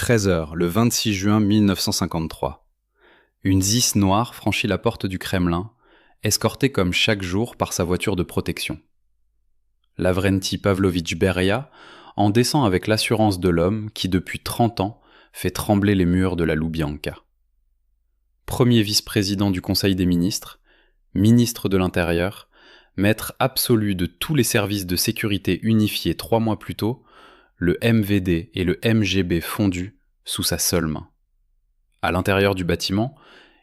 13h, le 26 juin 1953. Une ZIS noire franchit la porte du Kremlin, escortée comme chaque jour par sa voiture de protection. Lavrenti Pavlovitch Beria en descend avec l'assurance de l'homme qui, depuis 30 ans, fait trembler les murs de la Loubianka. Premier vice-président du Conseil des ministres, ministre de l'Intérieur, maître absolu de tous les services de sécurité unifiés 3 mois plus tôt, le MVD et le MGB fondus sous sa seule main. À l'intérieur du bâtiment,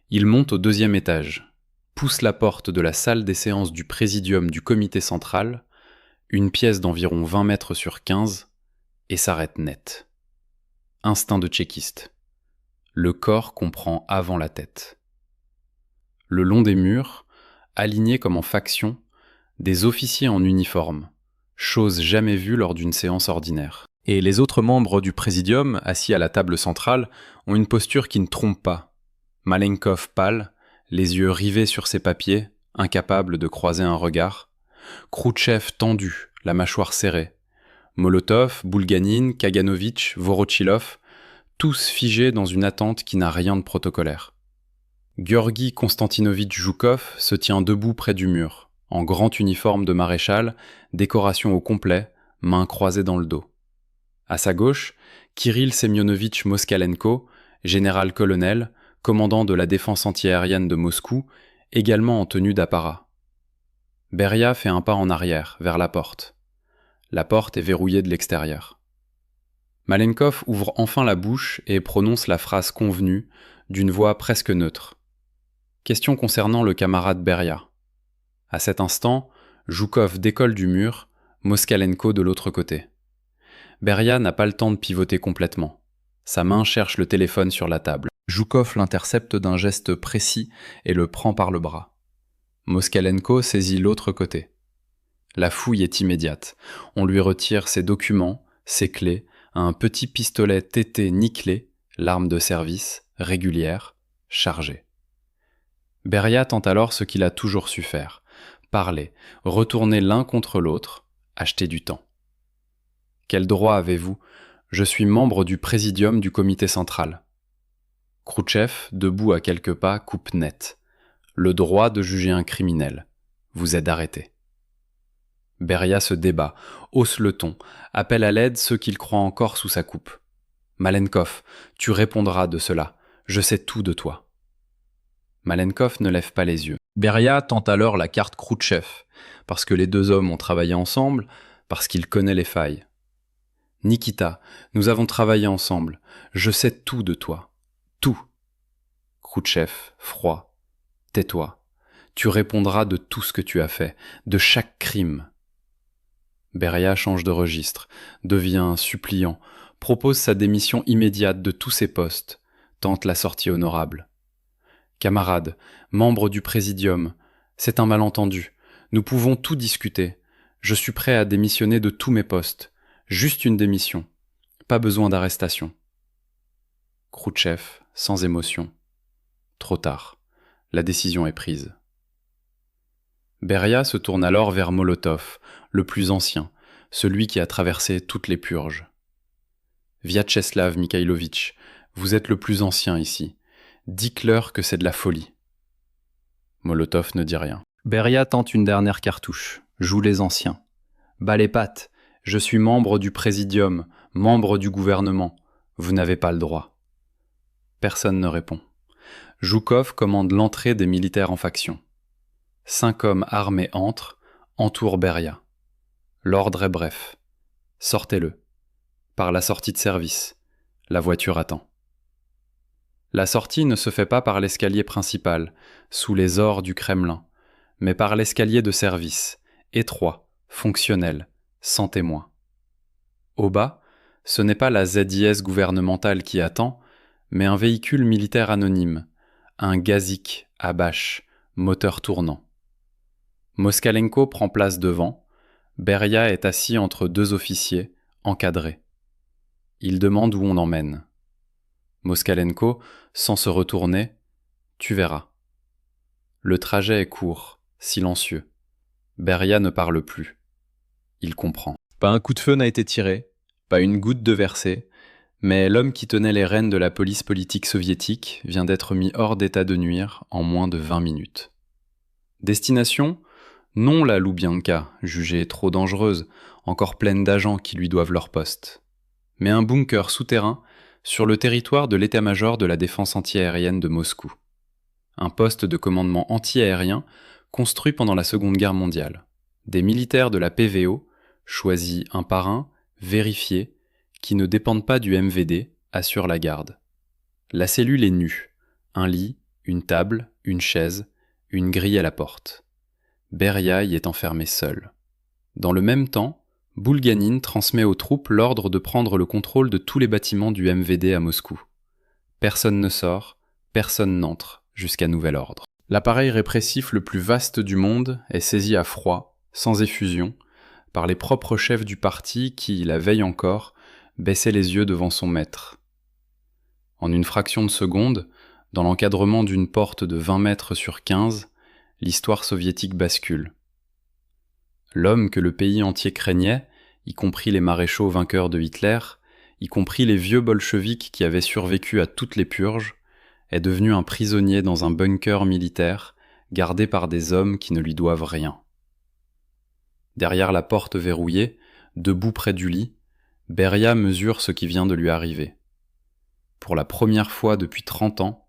il monte au 2e étage, pousse la porte de la salle des séances du présidium du comité central, une pièce d'environ 20 mètres sur 15, et s'arrête net. Instinct de tchéquiste. Le corps comprend avant la tête. Le long des murs, alignés comme en faction, des officiers en uniforme, chose jamais vue lors d'une séance ordinaire. Et les autres membres du présidium, assis à la table centrale, ont une posture qui ne trompe pas. Malenkov pâle, les yeux rivés sur ses papiers, incapable de croiser un regard. Khrouchtchev tendu, la mâchoire serrée. Molotov, Boulganine, Kaganovitch, Vorochilov, tous figés dans une attente qui n'a rien de protocolaire. Georgi Konstantinovitch Joukov se tient debout près du mur, en grand uniforme de maréchal, décoration au complet, mains croisées dans le dos. À sa gauche, Kirill Semyonovitch Moskalenko, général-colonel, commandant de la défense antiaérienne de Moscou, également en tenue d'apparat. Beria fait un pas en arrière, vers la porte. La porte est verrouillée de l'extérieur. Malenkov ouvre enfin la bouche et prononce la phrase convenue, d'une voix presque neutre. Question concernant le camarade Beria. À cet instant, Joukov décolle du mur, Moskalenko de l'autre côté. Beria n'a pas le temps de pivoter complètement. Sa main cherche le téléphone sur la table. Joukov l'intercepte d'un geste précis et le prend par le bras. Moskalenko saisit l'autre côté. La fouille est immédiate. On lui retire ses documents, ses clés, un petit pistolet TT nickelé, l'arme de service, régulière, chargée. Beria tente alors ce qu'il a toujours su faire, parler, retourner l'un contre l'autre, acheter du temps. Quel droit avez-vous ? Je suis membre du présidium du comité central. Khrouchtchev, debout à quelques pas, coupe net. Le droit de juger un criminel. Vous êtes arrêté. Beria se débat, hausse le ton, appelle à l'aide ceux qu'il croit encore sous sa coupe. Malenkov, tu répondras de cela. Je sais tout de toi. Malenkov ne lève pas les yeux. Beria tente alors la carte Khrouchtchev, parce que les deux hommes ont travaillé ensemble, parce qu'il connaît les failles. Nikita, nous avons travaillé ensemble. Je sais tout de toi. Tout. Khrouchtchev, froid. Tais-toi. Tu répondras de tout ce que tu as fait, de chaque crime. Beria change de registre, devient suppliant, propose sa démission immédiate de tous ses postes, tente la sortie honorable. Camarades, membres du présidium, c'est un malentendu. Nous pouvons tout discuter. Je suis prêt à démissionner de tous mes postes. Juste une démission. Pas besoin d'arrestation. Khrouchtchev, sans émotion. Trop tard. La décision est prise. Beria se tourne alors vers Molotov, le plus ancien, celui qui a traversé toutes les purges. Vyacheslav Mikhailovitch, vous êtes le plus ancien ici. Dites-leur que c'est de la folie. Molotov ne dit rien. Beria tente une dernière cartouche, joue les anciens. Bas les pattes. Je suis membre du présidium, membre du gouvernement. Vous n'avez pas le droit. Personne ne répond. Joukov commande l'entrée des militaires en faction. 5 hommes armés entrent, entourent Beria. L'ordre est bref. Sortez-le. Par la sortie de service. La voiture attend. La sortie ne se fait pas par l'escalier principal, sous les ors du Kremlin, mais par l'escalier de service, étroit, fonctionnel, sans témoin. Au bas, ce n'est pas la ZIS gouvernementale qui attend, mais un véhicule militaire anonyme, un Gazik à bâche, moteur tournant. Moskalenko prend place devant, Beria est assis entre 2 officiers, encadrés. Il demande où on emmène. Moskalenko, sans se retourner, tu verras. Le trajet est court, silencieux. Beria ne parle plus. Il comprend. Pas un coup de feu n'a été tiré, pas une goutte de versée, Mais l'homme qui tenait les rênes de la police politique soviétique vient d'être mis hors d'état de nuire en moins de 20 minutes. Destination ? Non la Loubianka, jugée trop dangereuse, encore pleine d'agents qui lui doivent leur poste. Mais un bunker souterrain sur le territoire de l'état-major de la défense antiaérienne de Moscou. Un poste de commandement antiaérien construit pendant la Seconde Guerre mondiale. Des militaires de la PVO, choisis un par un, vérifiés, qui ne dépendent pas du MVD, assurent la garde. La cellule est nue. Un lit, une table, une chaise, une grille à la porte. Beria y est enfermé seul. Dans le même temps, Boulganine transmet aux troupes l'ordre de prendre le contrôle de tous les bâtiments du MVD à Moscou. Personne ne sort, personne n'entre, jusqu'à nouvel ordre. L'appareil répressif le plus vaste du monde est saisi à froid, sans effusion, par les propres chefs du parti qui, la veille encore, baissaient les yeux devant son maître. En une fraction de seconde, dans l'encadrement d'une porte de 20 mètres sur 15, l'histoire soviétique bascule. L'homme que le pays entier craignait, y compris les maréchaux vainqueurs de Hitler, y compris les vieux bolcheviks qui avaient survécu à toutes les purges, est devenu un prisonnier dans un bunker militaire, gardé par des hommes qui ne lui doivent rien. Derrière la porte verrouillée, debout près du lit, Beria mesure ce qui vient de lui arriver. Pour la première fois depuis 30 ans,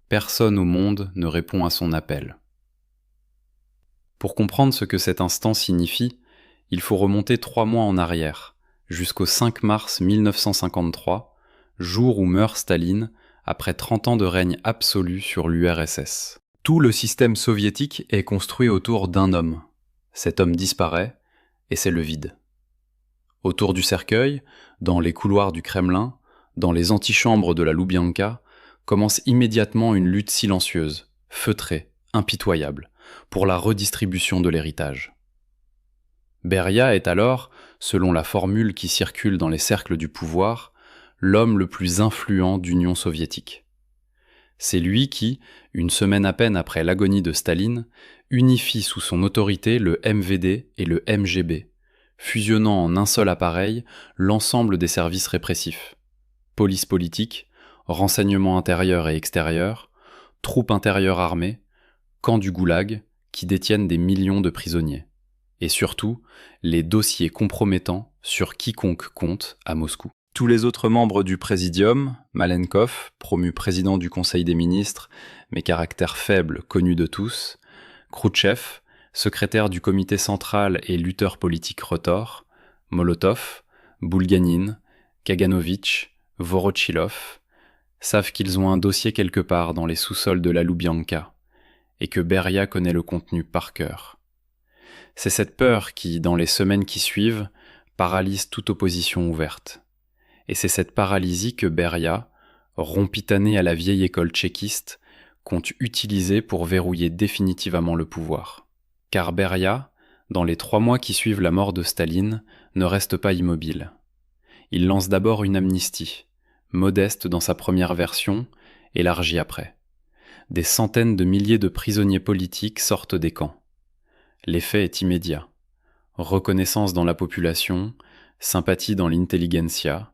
personne au monde ne répond à son appel. Pour comprendre ce que cet instant signifie, il faut remonter 3 mois en arrière, jusqu'au 5 mars 1953, jour où meurt Staline, après 30 ans de règne absolu sur l'URSS. Tout le système soviétique est construit autour d'un homme. Cet homme disparaît, et c'est le vide. Autour du cercueil, dans les couloirs du Kremlin, dans les antichambres de la Loubianka, commence immédiatement une lutte silencieuse, feutrée, impitoyable, pour la redistribution de l'héritage. Beria est alors, selon la formule qui circule dans les cercles du pouvoir, l'homme le plus influent d'Union soviétique. C'est lui qui, une semaine à peine après l'agonie de Staline, unifie sous son autorité le MVD et le MGB, fusionnant en un seul appareil l'ensemble des services répressifs. Police politique, renseignement intérieur et extérieur, troupes intérieures armées, camps du goulag, qui détiennent des millions de prisonniers. Et surtout, les dossiers compromettants sur quiconque compte à Moscou. Tous les autres membres du Présidium, Malenkov, promu président du Conseil des ministres, mais caractère faible connu de tous, Khrouchtchev, secrétaire du comité central et lutteur politique Rotor, Molotov, Boulganine, Kaganovitch, Vorochilov, savent qu'ils ont un dossier quelque part dans les sous-sols de la Loubianka, et que Beria connaît le contenu par cœur. C'est cette peur qui, dans les semaines qui suivent, paralyse toute opposition ouverte. Et c'est cette paralysie que Beria, rompitané à la vieille école tchéquiste, compte utiliser pour verrouiller définitivement le pouvoir. Car Beria, dans les 3 mois qui suivent la mort de Staline, ne reste pas immobile. Il lance d'abord une amnistie, modeste dans sa première version, élargie après. Des centaines de milliers de prisonniers politiques sortent des camps. L'effet est immédiat. Reconnaissance dans la population, sympathie dans l'intelligentsia,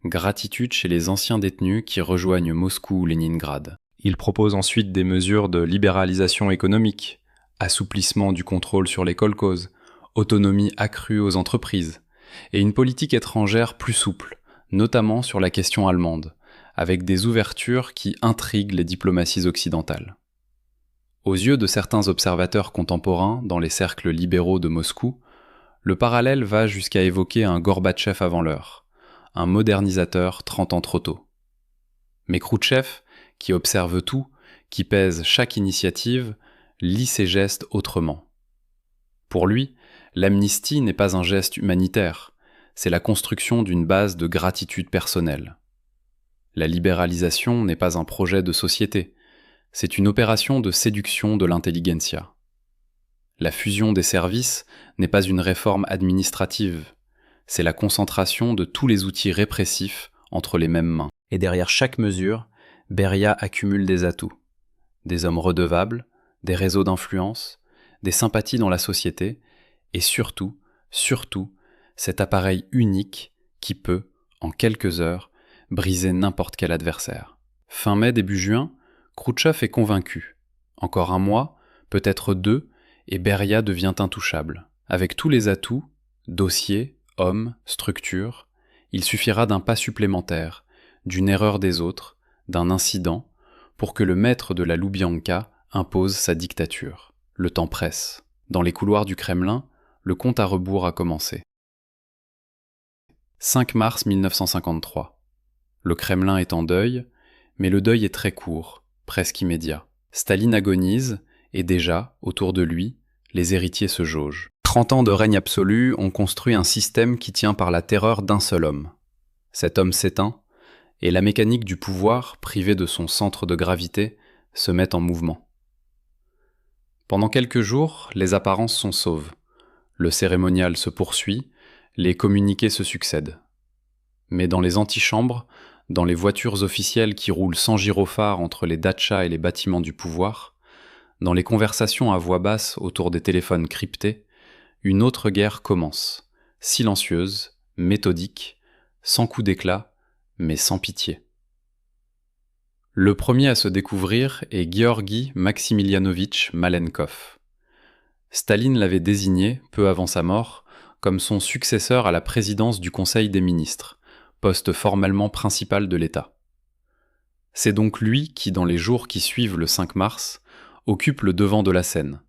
gratitude chez les anciens détenus qui rejoignent Moscou ou Leningrad. Il propose ensuite des mesures de libéralisation économique, assouplissement du contrôle sur les kolkhozes, autonomie accrue aux entreprises, et une politique étrangère plus souple, notamment sur la question allemande, avec des ouvertures qui intriguent les diplomaties occidentales. Aux yeux de certains observateurs contemporains dans les cercles libéraux de Moscou, le parallèle va jusqu'à évoquer un Gorbatchev avant l'heure, un modernisateur 30 ans trop tôt. Mais Khrouchtchev, qui observe tout, qui pèse chaque initiative, lit ses gestes autrement. Pour lui, l'amnistie n'est pas un geste humanitaire, c'est la construction d'une base de gratitude personnelle. La libéralisation n'est pas un projet de société, c'est une opération de séduction de l'intelligentsia. La fusion des services n'est pas une réforme administrative, c'est la concentration de tous les outils répressifs entre les mêmes mains. Et derrière chaque mesure, Beria accumule des atouts. Des hommes redevables, des réseaux d'influence, des sympathies dans la société, et surtout, cet appareil unique qui peut, en quelques heures, briser n'importe quel adversaire. Fin mai, début juin, Khrouchtchev est convaincu. Encore un mois, peut-être 2, et Beria devient intouchable. Avec tous les atouts, dossiers, hommes, structures, il suffira d'un pas supplémentaire, d'une erreur des autres, d'un incident, pour que le maître de la Loubianka impose sa dictature. Le temps presse. Dans les couloirs du Kremlin, le compte à rebours a commencé. 5 mars 1953. Le Kremlin est en deuil, mais le deuil est très court, presque immédiat. Staline agonise, et déjà, autour de lui, les héritiers se jaugent. 30 ans de règne absolu ont construit un système qui tient par la terreur d'un seul homme. Cet homme s'éteint, et la mécanique du pouvoir, privée de son centre de gravité, se met en mouvement. Pendant quelques jours, les apparences sont sauves. Le cérémonial se poursuit, les communiqués se succèdent. Mais dans les antichambres, dans les voitures officielles qui roulent sans gyrophare entre les dachas et les bâtiments du pouvoir, dans les conversations à voix basse autour des téléphones cryptés, une autre guerre commence, silencieuse, méthodique, sans coup d'éclat, mais sans pitié. Le premier à se découvrir est Georgi Maximilianovitch Malenkov. Staline l'avait désigné, peu avant sa mort, comme son successeur à la présidence du Conseil des ministres, poste formellement principal de l'État. C'est donc lui qui, dans les jours qui suivent le 5 mars, occupe le devant de la scène,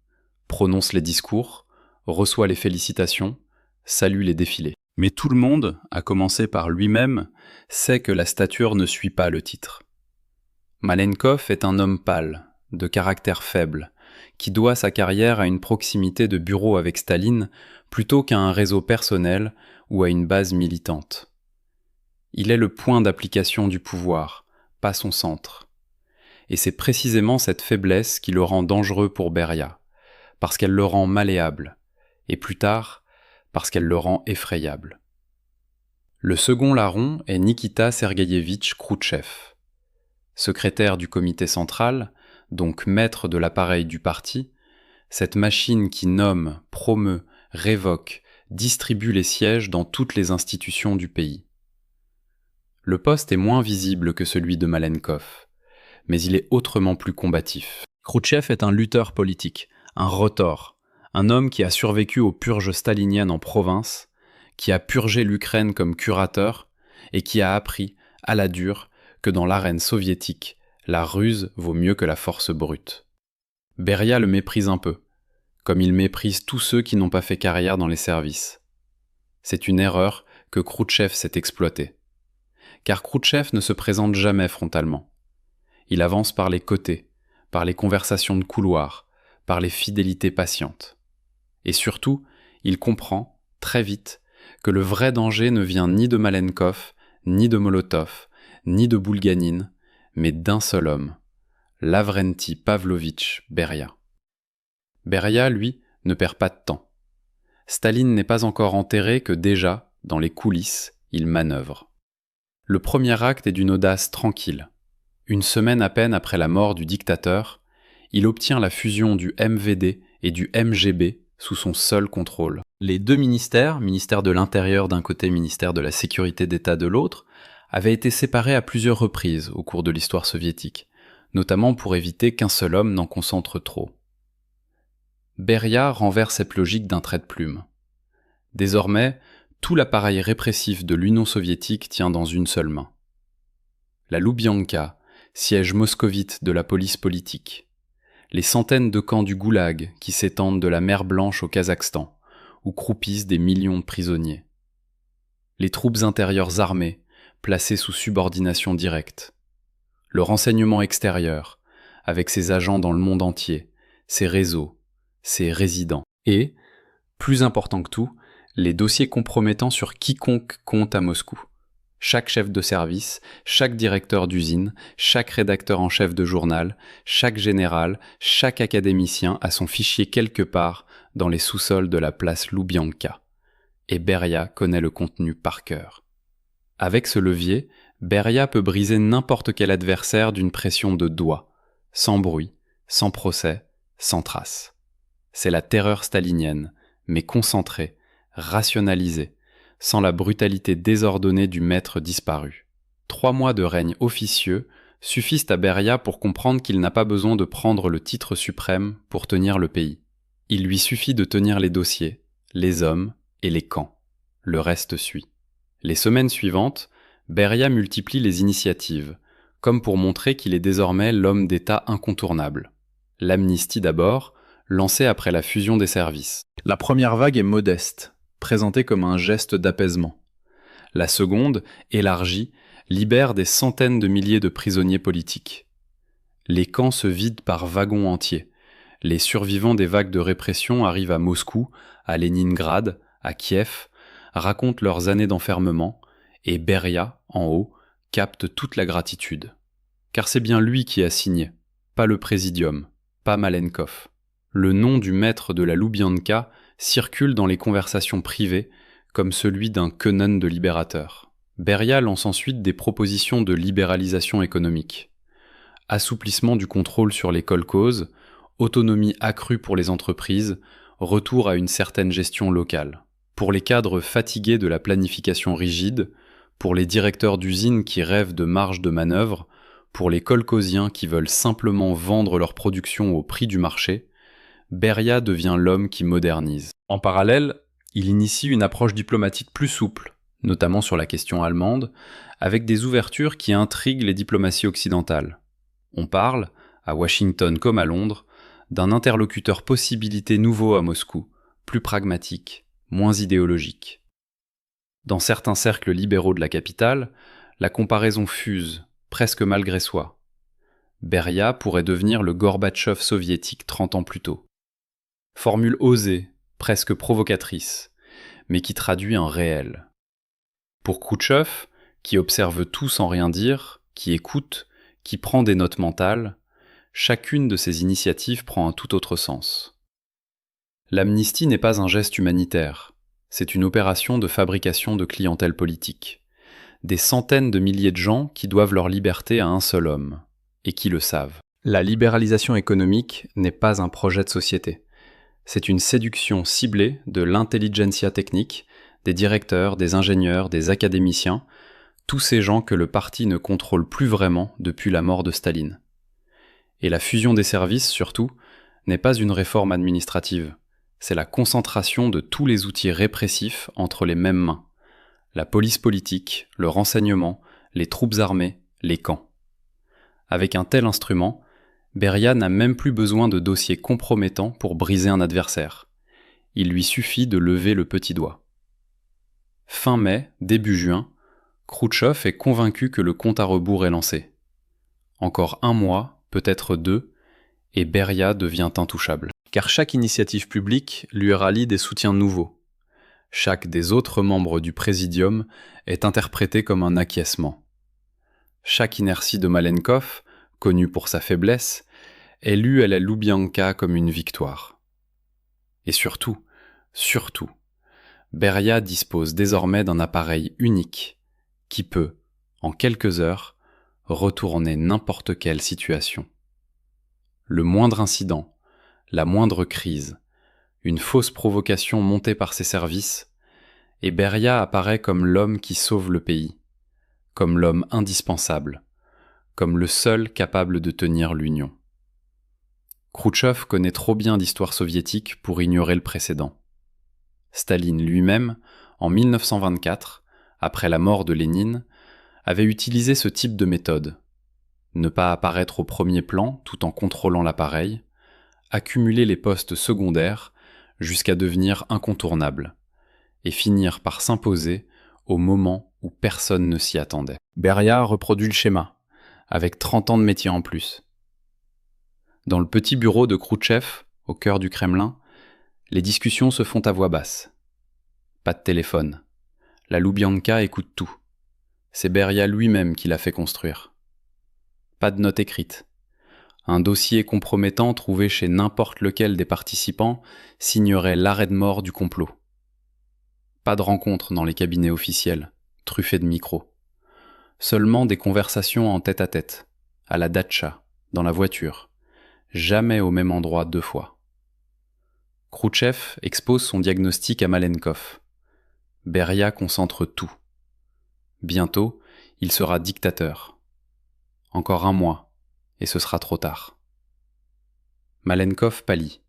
prononce les discours, reçoit les félicitations, salue les défilés. Mais tout le monde, à commencer par lui-même, sait que la stature ne suit pas le titre. Malenkov est un homme pâle, de caractère faible, qui doit sa carrière à une proximité de bureau avec Staline plutôt qu'à un réseau personnel ou à une base militante. Il est le point d'application du pouvoir, pas son centre. Et c'est précisément cette faiblesse qui le rend dangereux pour Beria, parce qu'elle le rend malléable, et plus tard, parce qu'elle le rend effrayable. Le second larron est Nikita Sergueïevitch Khrouchtchev. Secrétaire du comité central, donc maître de l'appareil du parti, cette machine qui nomme, promeut, révoque, distribue les sièges dans toutes les institutions du pays. Le poste est moins visible que celui de Malenkov, mais il est autrement plus combatif. Khrouchtchev est un lutteur politique, un retors, un homme qui a survécu aux purges staliniennes en province, qui a purgé l'Ukraine comme curateur et qui a appris, à la dure, que dans l'arène soviétique, la ruse vaut mieux que la force brute. Beria le méprise un peu, comme il méprise tous ceux qui n'ont pas fait carrière dans les services. C'est une erreur que Khrouchtchev s'est exploitée. Car Khrouchtchev ne se présente jamais frontalement. Il avance par les côtés, par les conversations de couloir, par les fidélités patientes. Et surtout, il comprend, très vite, que le vrai danger ne vient ni de Malenkov, ni de Molotov, ni de Boulganine, mais d'un seul homme, Lavrenti Pavlovitch Beria. Beria, lui, ne perd pas de temps. Staline n'est pas encore enterré que déjà, dans les coulisses, il manœuvre. Le premier acte est d'une audace tranquille. Une semaine à peine après la mort du dictateur, il obtient la fusion du MVD et du MGB sous son seul contrôle. Les deux ministères, ministère de l'Intérieur d'un côté, ministère de la Sécurité d'État de l'autre, avaient été séparés à plusieurs reprises au cours de l'histoire soviétique, notamment pour éviter qu'un seul homme n'en concentre trop. Beria renverse cette logique d'un trait de plume. Désormais, tout l'appareil répressif de l'Union soviétique tient dans une seule main. La Loubianka, siège moscovite de la police politique. Les centaines de camps du Goulag qui s'étendent de la mer Blanche au Kazakhstan, où croupissent des millions de prisonniers. Les troupes intérieures armées, placées sous subordination directe. Le renseignement extérieur, avec ses agents dans le monde entier, ses réseaux, ses résidents. Et, plus important que tout, les dossiers compromettants sur quiconque compte à Moscou. Chaque chef de service, chaque directeur d'usine, chaque rédacteur en chef de journal, chaque général, chaque académicien a son fichier quelque part dans les sous-sols de la place Loubianka. Et Beria connaît le contenu par cœur. Avec ce levier, Beria peut briser n'importe quel adversaire d'une pression de doigt, sans bruit, sans procès, sans trace. C'est la terreur stalinienne, mais concentrée, rationalisée, sans la brutalité désordonnée du maître disparu. 3 mois de règne officieux suffisent à Beria pour comprendre qu'il n'a pas besoin de prendre le titre suprême pour tenir le pays. Il lui suffit de tenir les dossiers, les hommes et les camps. Le reste suit. Les semaines suivantes, Beria multiplie les initiatives, comme pour montrer qu'il est désormais l'homme d'État incontournable. L'amnistie d'abord, lancée après la fusion des services. La première vague est modeste, présentée comme un geste d'apaisement. La seconde, élargie, libère des centaines de milliers de prisonniers politiques. Les camps se vident par wagons entiers. Les survivants des vagues de répression arrivent à Moscou, à Leningrad, à Kiev, racontent leurs années d'enfermement, et Beria, en haut, capte toute la gratitude. Car c'est bien lui qui a signé, pas le présidium, pas Malenkov. Le nom du maître de la Loubianka circule dans les conversations privées comme celui d'un quenon de libérateur. Beria lance ensuite des propositions de libéralisation économique. Assouplissement du contrôle sur les kolkhozes, autonomie accrue pour les entreprises, retour à une certaine gestion locale. Pour les cadres fatigués de la planification rigide, pour les directeurs d'usines qui rêvent de marge de manœuvre, pour les kolkhoziens qui veulent simplement vendre leur production au prix du marché, Beria devient l'homme qui modernise. En parallèle, il initie une approche diplomatique plus souple, notamment sur la question allemande, avec des ouvertures qui intriguent les diplomaties occidentales. On parle, à Washington comme à Londres, d'un interlocuteur possibilité nouveau à Moscou, plus pragmatique, moins idéologique. Dans certains cercles libéraux de la capitale, la comparaison fuse, presque malgré soi. Beria pourrait devenir le Gorbatchev soviétique 30 ans plus tôt. Formule osée, presque provocatrice, mais qui traduit un réel. Pour Khrouchtchev, qui observe tout sans rien dire, qui écoute, qui prend des notes mentales, chacune de ces initiatives prend un tout autre sens. L'amnistie n'est pas un geste humanitaire, c'est une opération de fabrication de clientèle politique. Des centaines de milliers de gens qui doivent leur liberté à un seul homme, et qui le savent. La libéralisation économique n'est pas un projet de société. C'est une séduction ciblée de l'intelligentsia technique, des directeurs, des ingénieurs, des académiciens, tous ces gens que le parti ne contrôle plus vraiment depuis la mort de Staline. Et la fusion des services, surtout, n'est pas une réforme administrative. C'est la concentration de tous les outils répressifs entre les mêmes mains. La police politique, le renseignement, les troupes armées, les camps. Avec un tel instrument, Beria n'a même plus besoin de dossiers compromettants pour briser un adversaire. Il lui suffit de lever le petit doigt. Fin mai, début juin, Khrouchtchev est convaincu que le compte à rebours est lancé. Encore 1 mois, peut-être 2, et Beria devient intouchable. Car chaque initiative publique lui rallie des soutiens nouveaux. Chaque des autres membres du Présidium est interprété comme un acquiescement. Chaque inertie de Malenkov, connue pour sa faiblesse, est lue à la Loubianka comme une victoire. Et surtout, Beria dispose désormais d'un appareil unique qui peut, en quelques heures, retourner n'importe quelle situation. Le moindre incident, la moindre crise, une fausse provocation montée par ses services, et Beria apparaît comme l'homme qui sauve le pays, comme l'homme indispensable, comme le seul capable de tenir l'Union. Khrouchtchev connaît trop bien l'histoire soviétique pour ignorer le précédent. Staline lui-même, en 1924, après la mort de Lénine, avait utilisé ce type de méthode. Ne pas apparaître au premier plan tout en contrôlant l'appareil, accumuler les postes secondaires jusqu'à devenir incontournable, et finir par s'imposer au moment où personne ne s'y attendait. Beria reproduit le schéma, avec 30 ans de métier en plus. Dans le petit bureau de Khrouchtchev, au cœur du Kremlin, les discussions se font à voix basse. Pas de téléphone. La Loubianka écoute tout. C'est Beria lui-même qui l'a fait construire. Pas de notes écrites. Un dossier compromettant trouvé chez n'importe lequel des participants signerait l'arrêt de mort du complot. Pas de rencontres dans les cabinets officiels, truffés de micros. Seulement des conversations en tête-à-tête, à la datcha, dans la voiture, jamais au même endroit 2 fois. Khrouchtchev expose son diagnostic à Malenkov. Beria concentre tout. Bientôt, il sera dictateur. Encore un mois, et ce sera trop tard. Malenkov pâlit.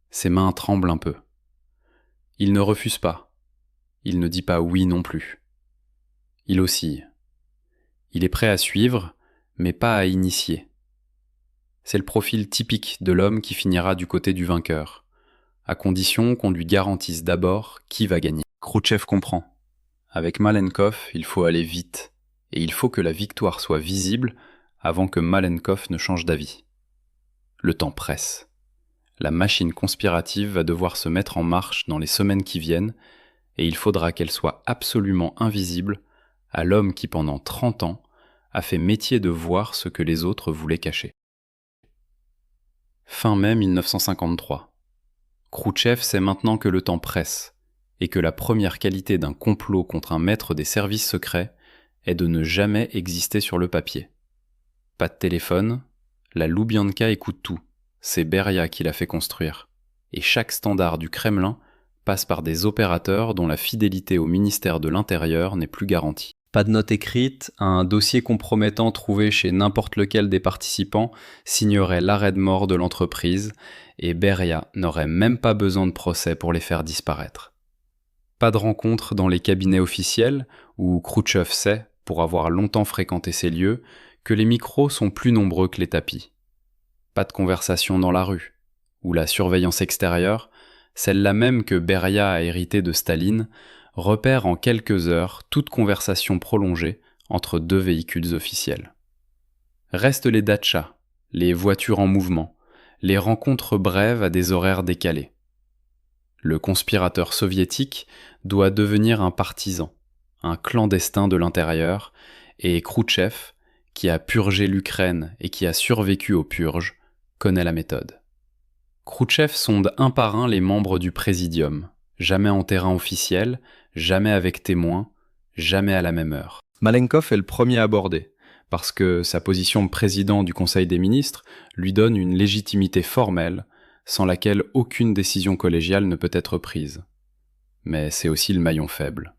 Ses mains tremblent un peu. Il ne refuse pas. Il ne dit pas oui non plus. Il oscille. Il est prêt à suivre, mais pas à initier. C'est le profil typique de l'homme qui finira du côté du vainqueur, à condition qu'on lui garantisse d'abord qui va gagner. Khrouchtchev comprend. Avec Malenkov, il faut aller vite, et il faut que la victoire soit visible avant que Malenkov ne change d'avis. Le temps presse. La machine conspirative va devoir se mettre en marche dans les semaines qui viennent, et il faudra qu'elle soit absolument invisible à l'homme qui pendant 30 ans a fait métier de voir ce que les autres voulaient cacher. Fin mai 1953. Khrouchtchev sait maintenant que le temps presse, et que la première qualité d'un complot contre un maître des services secrets est de ne jamais exister sur le papier. Pas de téléphone, la Loubianka écoute tout, c'est Beria qui l'a fait construire, et chaque standard du Kremlin passe par des opérateurs dont la fidélité au ministère de l'Intérieur n'est plus garantie. Pas de note écrite, un dossier compromettant trouvé chez n'importe lequel des participants signerait l'arrêt de mort de l'entreprise, et Beria n'aurait même pas besoin de procès pour les faire disparaître. Pas de rencontre dans les cabinets officiels, où Khrouchtchev sait, pour avoir longtemps fréquenté ces lieux, que les micros sont plus nombreux que les tapis. Pas de conversation dans la rue, où la surveillance extérieure, celle-là même que Beria a héritée de Staline, repère en quelques heures toute conversation prolongée entre deux véhicules officiels. Restent les datchas, les voitures en mouvement, les rencontres brèves à des horaires décalés. Le conspirateur soviétique doit devenir un partisan, un clandestin de l'intérieur, et Khrouchtchev, qui a purgé l'Ukraine et qui a survécu aux purges, connaît la méthode. Khrouchtchev sonde un par un les membres du Présidium, jamais en terrain officiel, jamais avec témoins, jamais à la même heure. Malenkov est le premier abordé, parce que sa position de président du Conseil des ministres lui donne une légitimité formelle, sans laquelle aucune décision collégiale ne peut être prise. Mais c'est aussi le maillon faible.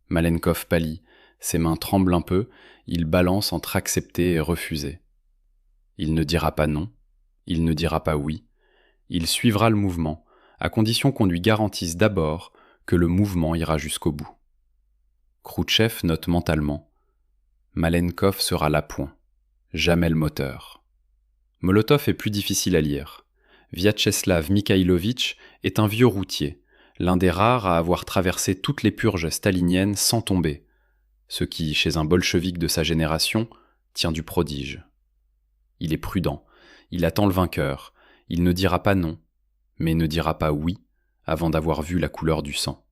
Malenkov pâlit, ses mains tremblent un peu, il balance entre accepter et refuser. Il ne dira pas non, il ne dira pas oui, il suivra le mouvement, à condition qu'on lui garantisse d'abord que le mouvement ira jusqu'au bout. Khrouchtchev note mentalement. Malenkov sera l'appoint, jamais le moteur. Molotov est plus difficile à lire. Vyacheslav Mikhailovitch est un vieux routier, l'un des rares à avoir traversé toutes les purges staliniennes sans tomber, ce qui, chez un bolchevique de sa génération, tient du prodige. Il est prudent, il attend le vainqueur, il ne dira pas non, mais ne dira pas oui avant d'avoir vu la couleur du sang.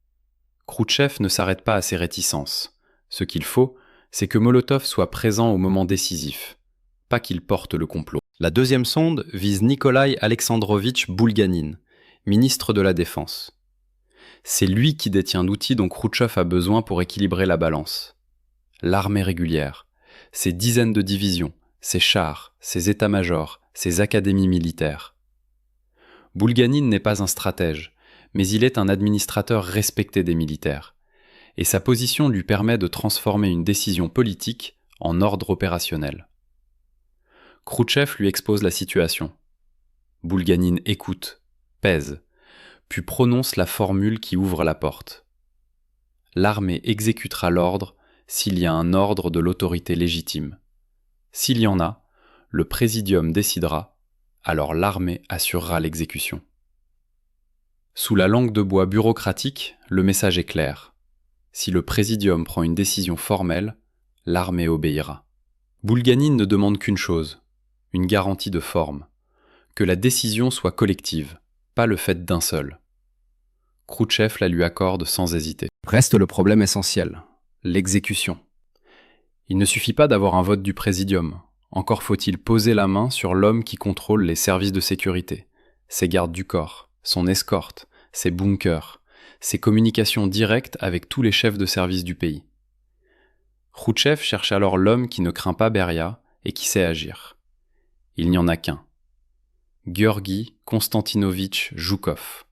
Khrouchtchev ne s'arrête pas à ses réticences. Ce qu'il faut, c'est que Molotov soit présent au moment décisif, pas qu'il porte le complot. La deuxième sonde vise Nikolai Alexandrovitch Boulganine, ministre de la Défense. C'est lui qui détient l'outil dont Khrouchtchev a besoin pour équilibrer la balance. L'armée régulière, ses dizaines de divisions, ses chars, ses états-majors, ses académies militaires. Boulganine n'est pas un stratège, mais il est un administrateur respecté des militaires, et sa position lui permet de transformer une décision politique en ordre opérationnel. Khrouchtchev lui expose la situation. Boulganine écoute, pèse, puis prononce la formule qui ouvre la porte. L'armée exécutera l'ordre s'il y a un ordre de l'autorité légitime. S'il y en a, le Présidium décidera, alors l'armée assurera l'exécution. Sous la langue de bois bureaucratique, le message est clair. Si le Présidium prend une décision formelle, l'armée obéira. Boulganine ne demande qu'une chose, une garantie de forme, que la décision soit collective, pas le fait d'un seul. Khrouchtchev la lui accorde sans hésiter. Reste le problème essentiel, l'exécution. Il ne suffit pas d'avoir un vote du Présidium, encore faut-il poser la main sur l'homme qui contrôle les services de sécurité, ses gardes du corps, son escorte, ses bunkers, ses communications directes avec tous les chefs de service du pays. Khrouchtchev cherche alors l'homme qui ne craint pas Beria et qui sait agir. Il n'y en a qu'un. Georgi Konstantinovitch Joukov,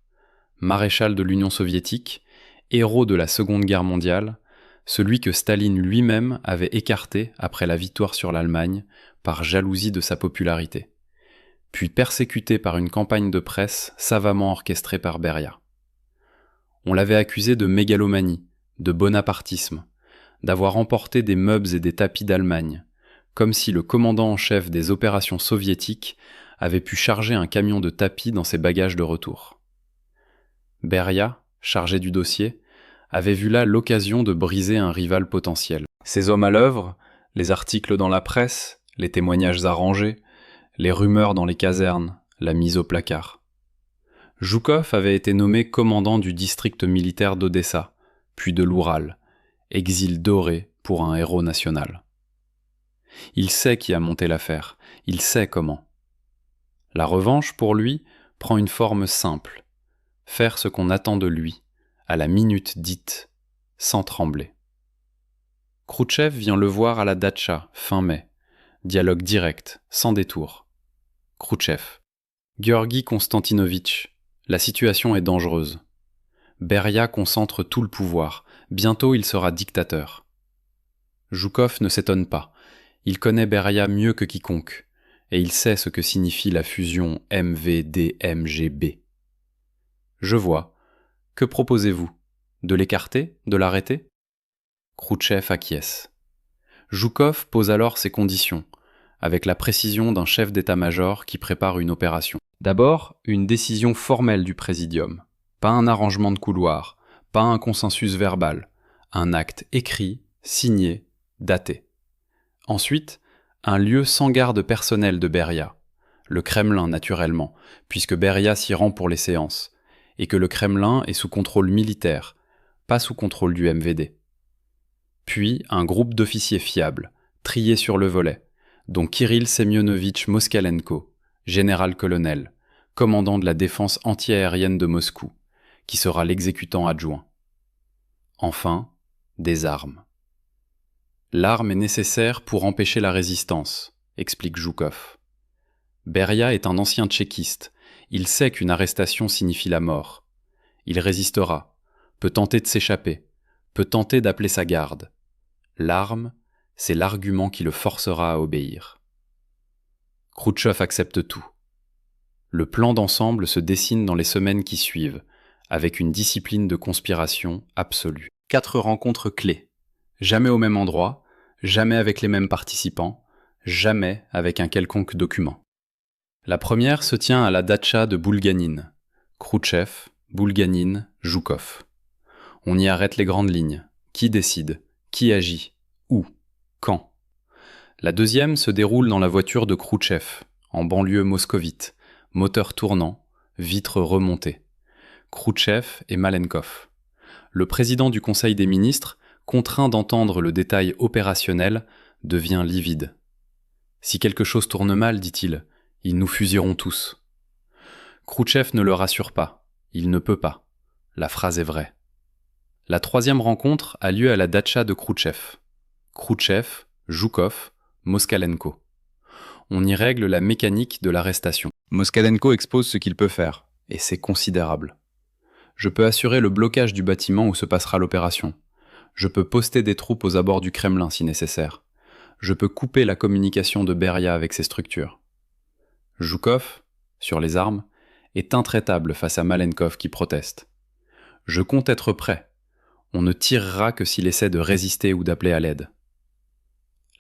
maréchal de l'Union soviétique, héros de la Seconde Guerre mondiale, celui que Staline lui-même avait écarté après la victoire sur l'Allemagne par jalousie de sa popularité, puis persécuté par une campagne de presse savamment orchestrée par Beria. On l'avait accusé de mégalomanie, de bonapartisme, d'avoir emporté des meubles et des tapis d'Allemagne, comme si le commandant en chef des opérations soviétiques avait pu charger un camion de tapis dans ses bagages de retour. Beria, chargé du dossier, avait vu là l'occasion de briser un rival potentiel. Ses hommes à l'œuvre, les articles dans la presse, les témoignages arrangés, les rumeurs dans les casernes, la mise au placard. Zhukov avait été nommé commandant du district militaire d'Odessa, puis de l'Oural, exil doré pour un héros national. Il sait qui a monté l'affaire, il sait comment. La revanche, pour lui, prend une forme simple, faire ce qu'on attend de lui, à la minute dite, sans trembler. Khrouchtchev vient le voir à la datcha, fin mai. Dialogue direct, sans détour. Khrouchtchev. Gueorgui Konstantinovitch, la situation est dangereuse. Beria concentre tout le pouvoir, bientôt il sera dictateur. Zhukov ne s'étonne pas, il connaît Beria mieux que quiconque, et il sait ce que signifie la fusion MVD-MGB. Je vois. Que proposez-vous? De l'écarter? De l'arrêter? Khrouchtchev acquiesce. Zhukov pose alors ses conditions, avec la précision d'un chef d'état-major qui prépare une opération. D'abord, une décision formelle du présidium. Pas un arrangement de couloir, pas un consensus verbal. Un acte écrit, signé, daté. Ensuite, un lieu sans garde personnelle de Beria. Le Kremlin, naturellement, puisque Beria s'y rend pour les séances, et que le Kremlin est sous contrôle militaire, pas sous contrôle du MVD. Puis un groupe d'officiers fiables, triés sur le volet, dont Kirill Semyonovitch Moskalenko, général-colonel, commandant de la défense antiaérienne de Moscou, qui sera l'exécutant adjoint. Enfin, des armes. L'arme est nécessaire pour empêcher la résistance, explique Zhukov. Beria est un ancien tchéquiste, il sait qu'une arrestation signifie la mort. Il résistera, peut tenter de s'échapper, peut tenter d'appeler sa garde. L'arme, c'est l'argument qui le forcera à obéir. Khrouchtchev accepte tout. Le plan d'ensemble se dessine dans les semaines qui suivent, avec une discipline de conspiration absolue. 4 rencontres clés. Jamais au même endroit, jamais avec les mêmes participants, jamais avec un quelconque document. La première se tient à la datcha de Boulganine. Khrouchtchev, Boulganine, Zhukov. On y arrête les grandes lignes. Qui décide? Qui agit? Où? Quand? La deuxième se déroule dans la voiture de Khrouchtchev, en banlieue moscovite, moteur tournant, vitres remontées. Khrouchtchev et Malenkov. Le président du Conseil des ministres, contraint d'entendre le détail opérationnel, devient livide. Si quelque chose tourne mal, dit-il, ils nous fusilleront tous. Khrouchtchev ne le rassure pas. Il ne peut pas. La phrase est vraie. La troisième rencontre a lieu à la datcha de Khrouchtchev. Khrouchtchev, Zhukov, Moskalenko. On y règle la mécanique de l'arrestation. Moskalenko expose ce qu'il peut faire, et c'est considérable. Je peux assurer le blocage du bâtiment où se passera l'opération. Je peux poster des troupes aux abords du Kremlin si nécessaire. Je peux couper la communication de Beria avec ses structures. Zhukov, sur les armes, est intraitable face à Malenkov qui proteste. Je compte être prêt. On ne tirera que s'il essaie de résister ou d'appeler à l'aide.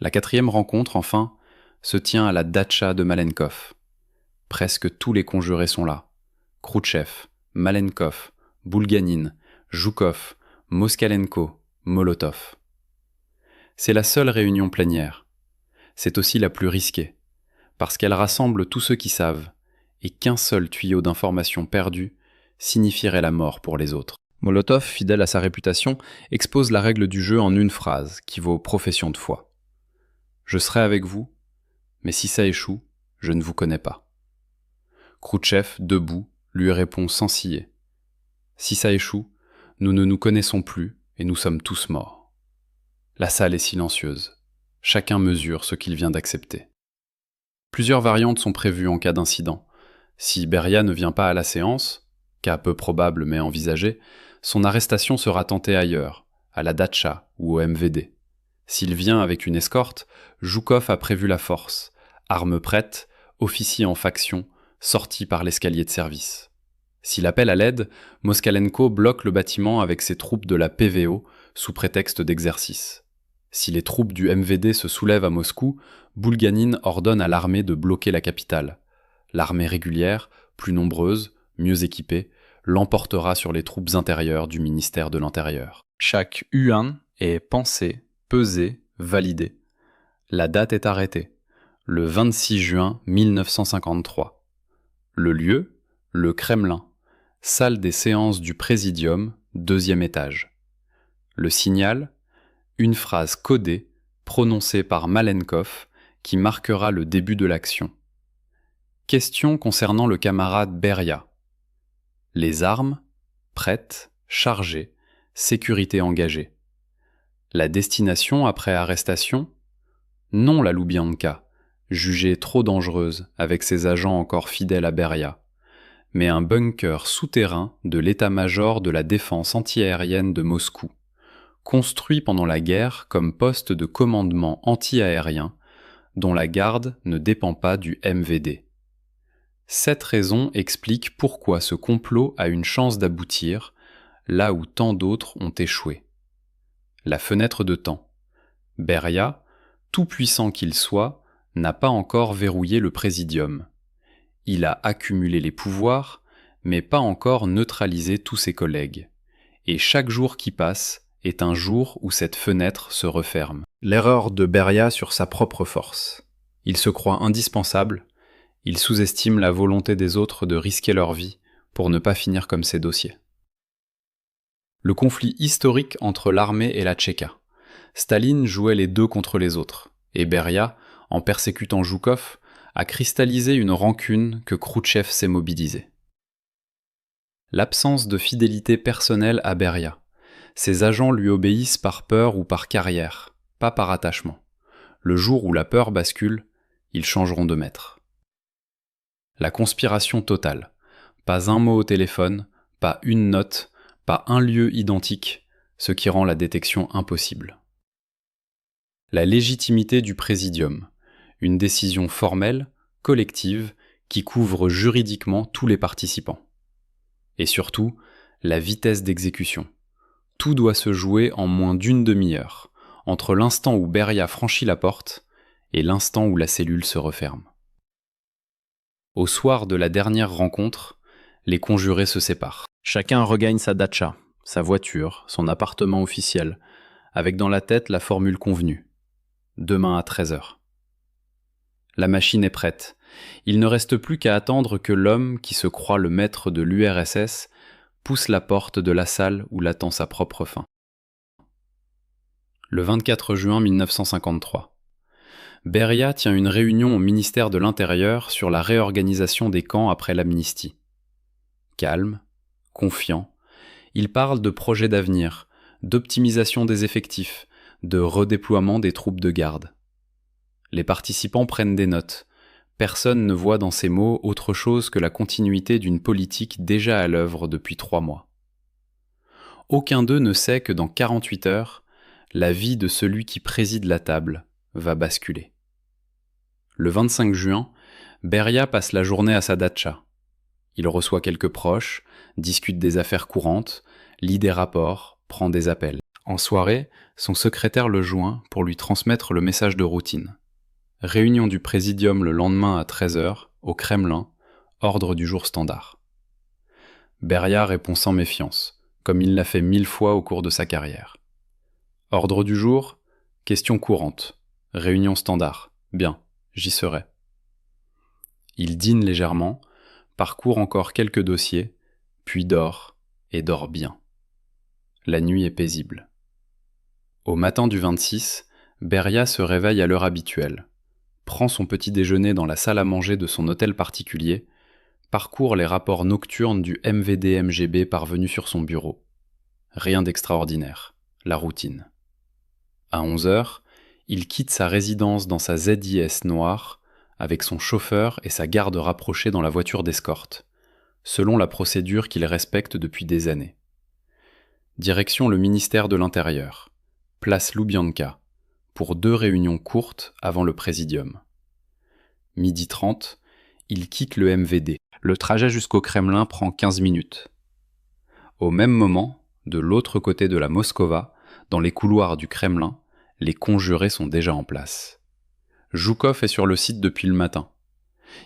La quatrième rencontre, enfin, se tient à la datcha de Malenkov. Presque tous les conjurés sont là. Khrouchtchev, Malenkov, Boulganine, Zhukov, Moskalenko, Molotov. C'est la seule réunion plénière. C'est aussi la plus risquée, parce qu'elle rassemble tous ceux qui savent, et qu'un seul tuyau d'information perdu signifierait la mort pour les autres. Molotov, fidèle à sa réputation, expose la règle du jeu en une phrase qui vaut profession de foi. Je serai avec vous, mais si ça échoue, je ne vous connais pas. Khrouchtchev, debout, lui répond sans ciller. Si ça échoue, nous ne nous connaissons plus et nous sommes tous morts. La salle est silencieuse. Chacun mesure ce qu'il vient d'accepter. Plusieurs variantes sont prévues en cas d'incident. Si Beria ne vient pas à la séance, cas peu probable mais envisagé, son arrestation sera tentée ailleurs, à la datcha ou au MVD. S'il vient avec une escorte, Joukov a prévu la force, armes prêtes, officier en faction, sorti par l'escalier de service. S'il appelle à l'aide, Moskalenko bloque le bâtiment avec ses troupes de la PVO sous prétexte d'exercice. Si les troupes du MVD se soulèvent à Moscou, Boulganine ordonne à l'armée de bloquer la capitale. L'armée régulière, plus nombreuse, mieux équipée, l'emportera sur les troupes intérieures du ministère de l'Intérieur. Chaque U1 est pensé, pesé, validé. La date est arrêtée, le 26 juin 1953. Le lieu, le Kremlin, salle des séances du Présidium, 2e étage. Le signal, une phrase codée, prononcée par Malenkov, qui marquera le début de l'action. Question concernant le camarade Beria. Les armes, prêtes, chargées, sécurité engagée. La destination après arrestation? Non la Loubianka, jugée trop dangereuse avec ses agents encore fidèles à Beria, mais un bunker souterrain de l'état-major de la défense antiaérienne de Moscou, construit pendant la guerre comme poste de commandement anti-aérien, dont la garde ne dépend pas du MVD. Cette raison explique pourquoi ce complot a une chance d'aboutir, là où tant d'autres ont échoué. La fenêtre de temps. Beria, tout puissant qu'il soit, n'a pas encore verrouillé le Présidium. Il a accumulé les pouvoirs, mais pas encore neutralisé tous ses collègues. Et chaque jour qui passe est un jour où cette fenêtre se referme. L'erreur de Beria sur sa propre force. Il se croit indispensable, il sous-estime la volonté des autres de risquer leur vie pour ne pas finir comme ses dossiers. Le conflit historique entre l'armée et la Tchéka. Staline jouait les deux contre les autres, et Beria, en persécutant Joukov, a cristallisé une rancune que Khrouchtchev s'est mobilisée. L'absence de fidélité personnelle à Beria. Ses agents lui obéissent par peur ou par carrière, pas par attachement. Le jour où la peur bascule, ils changeront de maître. La conspiration totale. Pas un mot au téléphone, pas une note, pas un lieu identique, ce qui rend la détection impossible. La légitimité du Présidium. Une décision formelle, collective, qui couvre juridiquement tous les participants. Et surtout, la vitesse d'exécution. Tout doit se jouer en moins d'une demi-heure, entre l'instant où Beria franchit la porte et l'instant où la cellule se referme. Au soir de la dernière rencontre, les conjurés se séparent. Chacun regagne sa datcha, sa voiture, son appartement officiel, avec dans la tête la formule convenue. Demain à 13h. La machine est prête. Il ne reste plus qu'à attendre que l'homme qui se croit le maître de l'URSS pousse la porte de la salle où l'attend sa propre fin. Le 24 juin 1953. Beria tient une réunion au ministère de l'Intérieur sur la réorganisation des camps après l'amnistie. Calme, confiant, il parle de projets d'avenir, d'optimisation des effectifs, de redéploiement des troupes de garde. Les participants prennent des notes. Personne ne voit dans ces mots autre chose que la continuité d'une politique déjà à l'œuvre depuis 3 mois. Aucun d'eux ne sait que dans 48 heures, la vie de celui qui préside la table va basculer. Le 25 juin, Beria passe la journée à sa datcha. Il reçoit quelques proches, discute des affaires courantes, lit des rapports, prend des appels. En soirée, son secrétaire le joint pour lui transmettre le message de routine. Réunion du Présidium le lendemain à 13h, au Kremlin, ordre du jour standard. Beria répond sans méfiance, comme il l'a fait 1000 fois au cours de sa carrière. Ordre du jour, question courante. Réunion standard. Bien, j'y serai. Il dîne légèrement, parcourt encore quelques dossiers, puis dort, et dort bien. La nuit est paisible. Au matin du 26, Beria se réveille à l'heure habituelle, prend son petit déjeuner dans la salle à manger de son hôtel particulier, parcourt les rapports nocturnes du MVD-MGB parvenus sur son bureau. Rien d'extraordinaire, la routine. À 11h, il quitte sa résidence dans sa ZIS noire, avec son chauffeur et sa garde rapprochée dans la voiture d'escorte, selon la procédure qu'il respecte depuis des années. Direction le ministère de l'Intérieur, place Loubianka, pour 2 réunions courtes avant le Présidium. 12h30, il quitte le MVD. Le trajet jusqu'au Kremlin prend 15 minutes. Au même moment, de l'autre côté de la Moskova, dans les couloirs du Kremlin, les conjurés sont déjà en place. Zhukov est sur le site depuis le matin.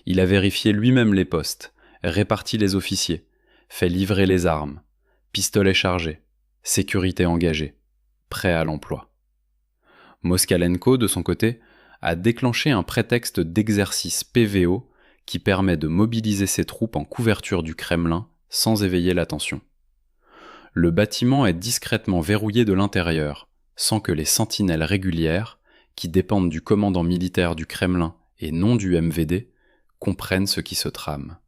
Il a vérifié lui-même les postes, réparti les officiers, fait livrer les armes, pistolets chargés, sécurité engagée, prêt à l'emploi. Moskalenko, de son côté, a déclenché un prétexte d'exercice PVO qui permet de mobiliser ses troupes en couverture du Kremlin sans éveiller l'attention. Le bâtiment est discrètement verrouillé de l'intérieur, sans que les sentinelles régulières, qui dépendent du commandant militaire du Kremlin et non du MVD, comprennent ce qui se trame.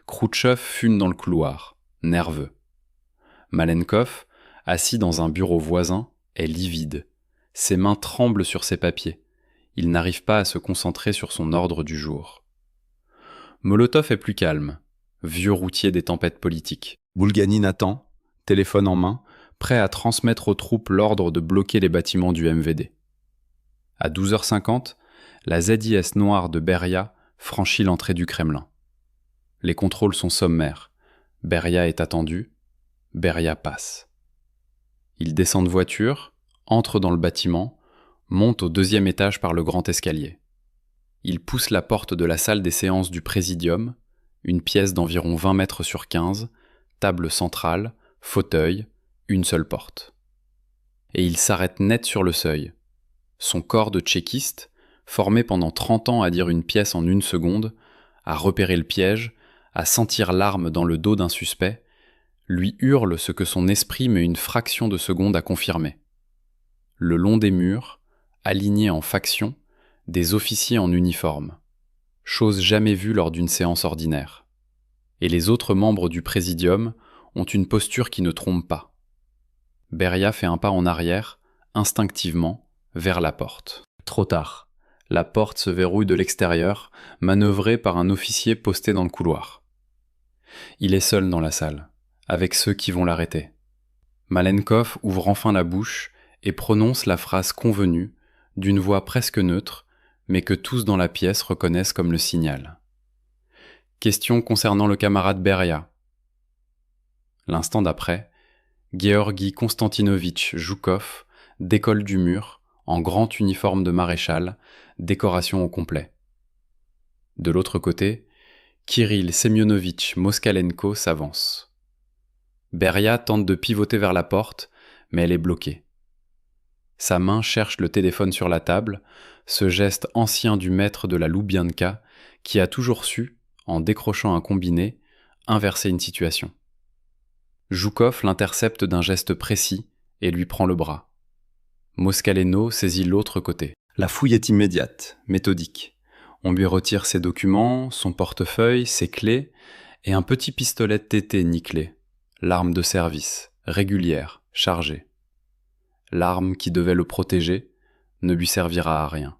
Khrouchtchev fume dans le couloir, nerveux. Malenkov, assis dans un bureau voisin, est livide. Ses mains tremblent sur ses papiers. Il n'arrive pas à se concentrer sur son ordre du jour. Molotov est plus calme, vieux routier des tempêtes politiques. Boulganin attend, téléphone en main, prêt à transmettre aux troupes l'ordre de bloquer les bâtiments du MVD. À 12h50, la ZIS noire de Beria franchit l'entrée du Kremlin. Les contrôles sont sommaires. Beria est attendu. Beria passe. Il descend de voiture, entre dans le bâtiment, monte au 2e étage par le grand escalier. Il pousse la porte de la salle des séances du Présidium, une pièce d'environ 20 mètres sur 15, table centrale, fauteuil, une seule porte. Et il s'arrête net sur le seuil. Son corps de tchéquiste, formé pendant 30 ans à dire une pièce en 1 seconde, à repérer le piège, à sentir l'arme dans le dos d'un suspect, lui hurle ce que son esprit met une fraction de seconde à confirmer. Le long des murs, alignés en factions, des officiers en uniforme, chose jamais vue lors d'une séance ordinaire. Et les autres membres du Présidium ont une posture qui ne trompe pas. Beria fait un pas en arrière, instinctivement, vers la porte. Trop tard. La porte se verrouille de l'extérieur, manœuvrée par un officier posté dans le couloir. Il est seul dans la salle, avec ceux qui vont l'arrêter. Malenkov ouvre enfin la bouche et prononce la phrase convenue, d'une voix presque neutre, mais que tous dans la pièce reconnaissent comme le signal. Question concernant le camarade Beria. L'instant d'après, Georgi Konstantinovitch Zhukov décolle du mur, en grand uniforme de maréchal, décoration au complet. De l'autre côté, Kirill Semyonovitch Moskalenko s'avance. Beria tente de pivoter vers la porte, mais elle est bloquée. Sa main cherche le téléphone sur la table, ce geste ancien du maître de la Loubianka qui a toujours su, en décrochant un combiné, inverser une situation. Zhukov l'intercepte d'un geste précis et lui prend le bras. Moskaleno saisit l'autre côté. La fouille est immédiate, méthodique. On lui retire ses documents, son portefeuille, ses clés et un petit pistolet TT nickelé, l'arme de service, régulière, chargée. L'arme qui devait le protéger ne lui servira à rien.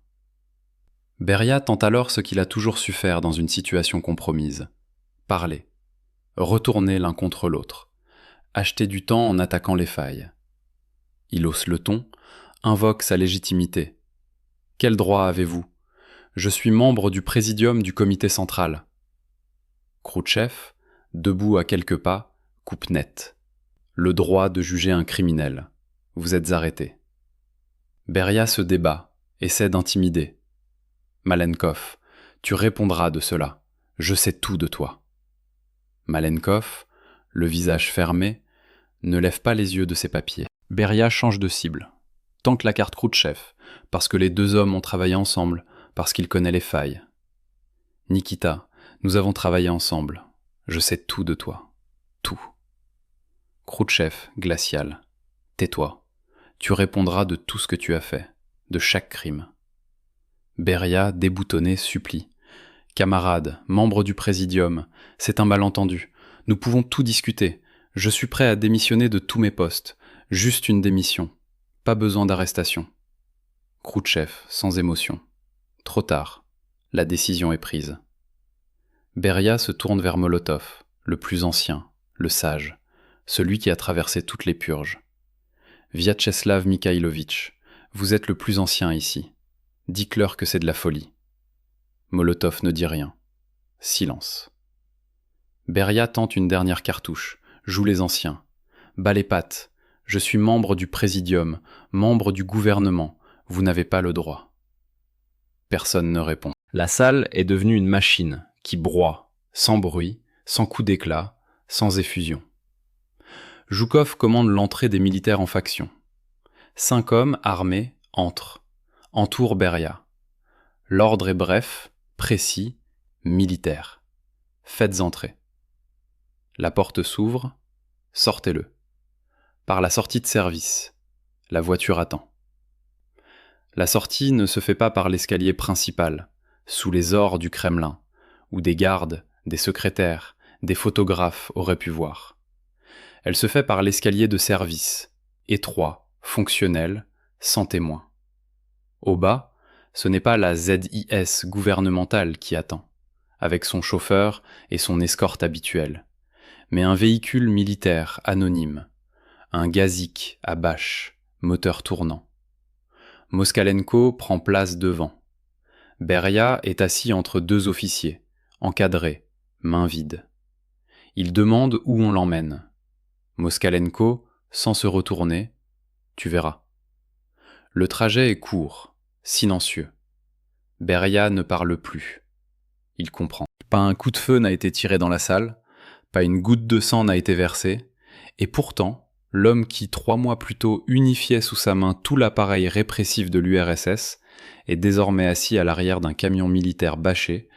Beria tente alors ce qu'il a toujours su faire dans une situation compromise. Parler. Retourner l'un contre l'autre. Acheter du temps en attaquant les failles. Il hausse le ton, invoque sa légitimité. Quel droit avez-vous ? Je suis membre du présidium du comité central. Khrouchtchev, debout à quelques pas, coupe net. Le droit de juger un criminel. Vous êtes arrêté. Beria se débat, essaie d'intimider. Malenkov, tu répondras de cela. Je sais tout de toi. Malenkov, le visage fermé, ne lève pas les yeux de ses papiers. Beria change de cible. Tente la carte Khrouchtchev, parce que les 2 hommes ont travaillé ensemble, parce qu'il connaît les failles. Nikita, nous avons travaillé ensemble. Je sais tout de toi. Tout. Khrouchtchev, glacial. Tais-toi. Tu répondras de tout ce que tu as fait, de chaque crime. Beria, déboutonné, supplie. Camarades, membres du présidium, c'est un malentendu. Nous pouvons tout discuter. Je suis prêt à démissionner de tous mes postes. Juste une démission. Pas besoin d'arrestation. Khrouchtchev, sans émotion. Trop tard. La décision est prise. Beria se tourne vers Molotov, le plus ancien, le sage, celui qui a traversé toutes les purges. Vyacheslav Mikhailovitch, vous êtes le plus ancien ici. Dites-leur que c'est de la folie. Molotov ne dit rien. Silence. Beria tente une dernière cartouche, joue les anciens. Bas les pattes. Je suis membre du présidium, membre du gouvernement. Vous n'avez pas le droit. Personne ne répond. La salle est devenue une machine qui broie, sans bruit, sans coup d'éclat, sans effusion. Joukov commande l'entrée des militaires en faction. 5 hommes armés entrent, entourent Beria. L'ordre est bref, précis, militaire. Faites entrer. La porte s'ouvre, sortez-le. Par la sortie de service, la voiture attend. La sortie ne se fait pas par l'escalier principal, sous les ors du Kremlin, où des gardes, des secrétaires, des photographes auraient pu voir. Elle se fait par l'escalier de service, étroit, fonctionnel, sans témoin. Au bas, ce n'est pas la ZIS gouvernementale qui attend, avec son chauffeur et son escorte habituelle, mais un véhicule militaire anonyme, un Gazik à bâche, moteur tournant. Moskalenko prend place devant. Beria est assis entre 2 officiers, encadré, main vide. Il demande où on l'emmène. Moskalenko, sans se retourner, tu verras. Le trajet est court, silencieux. Beria ne parle plus. Il comprend. Pas un coup de feu n'a été tiré dans la salle, pas une goutte de sang n'a été versée, et pourtant, l'homme qui 3 mois plus tôt unifiait sous sa main tout l'appareil répressif de l'URSS est désormais assis à l'arrière d'un camion militaire bâché,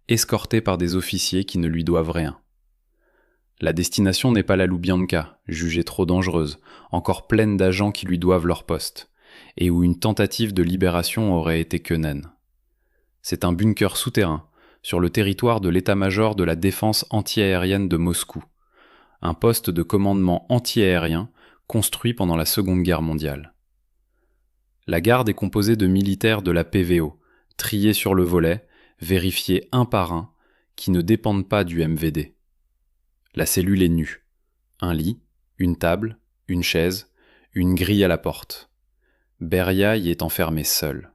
escorté par des officiers qui ne lui doivent rien. La destination n'est pas la Loubianka, jugée trop dangereuse, encore pleine d'agents qui lui doivent leur poste, et où une tentative de libération aurait été quenaine. C'est un bunker souterrain, sur le territoire de l'état-major de la défense antiaérienne de Moscou, un poste de commandement antiaérien construit pendant la Seconde Guerre mondiale. La garde est composée de militaires de la PVO, triés sur le volet, vérifiés un par un, qui ne dépendent pas du MVD. La cellule est nue. Un lit, une table, une chaise, une grille à la porte. Beria y est enfermé seul.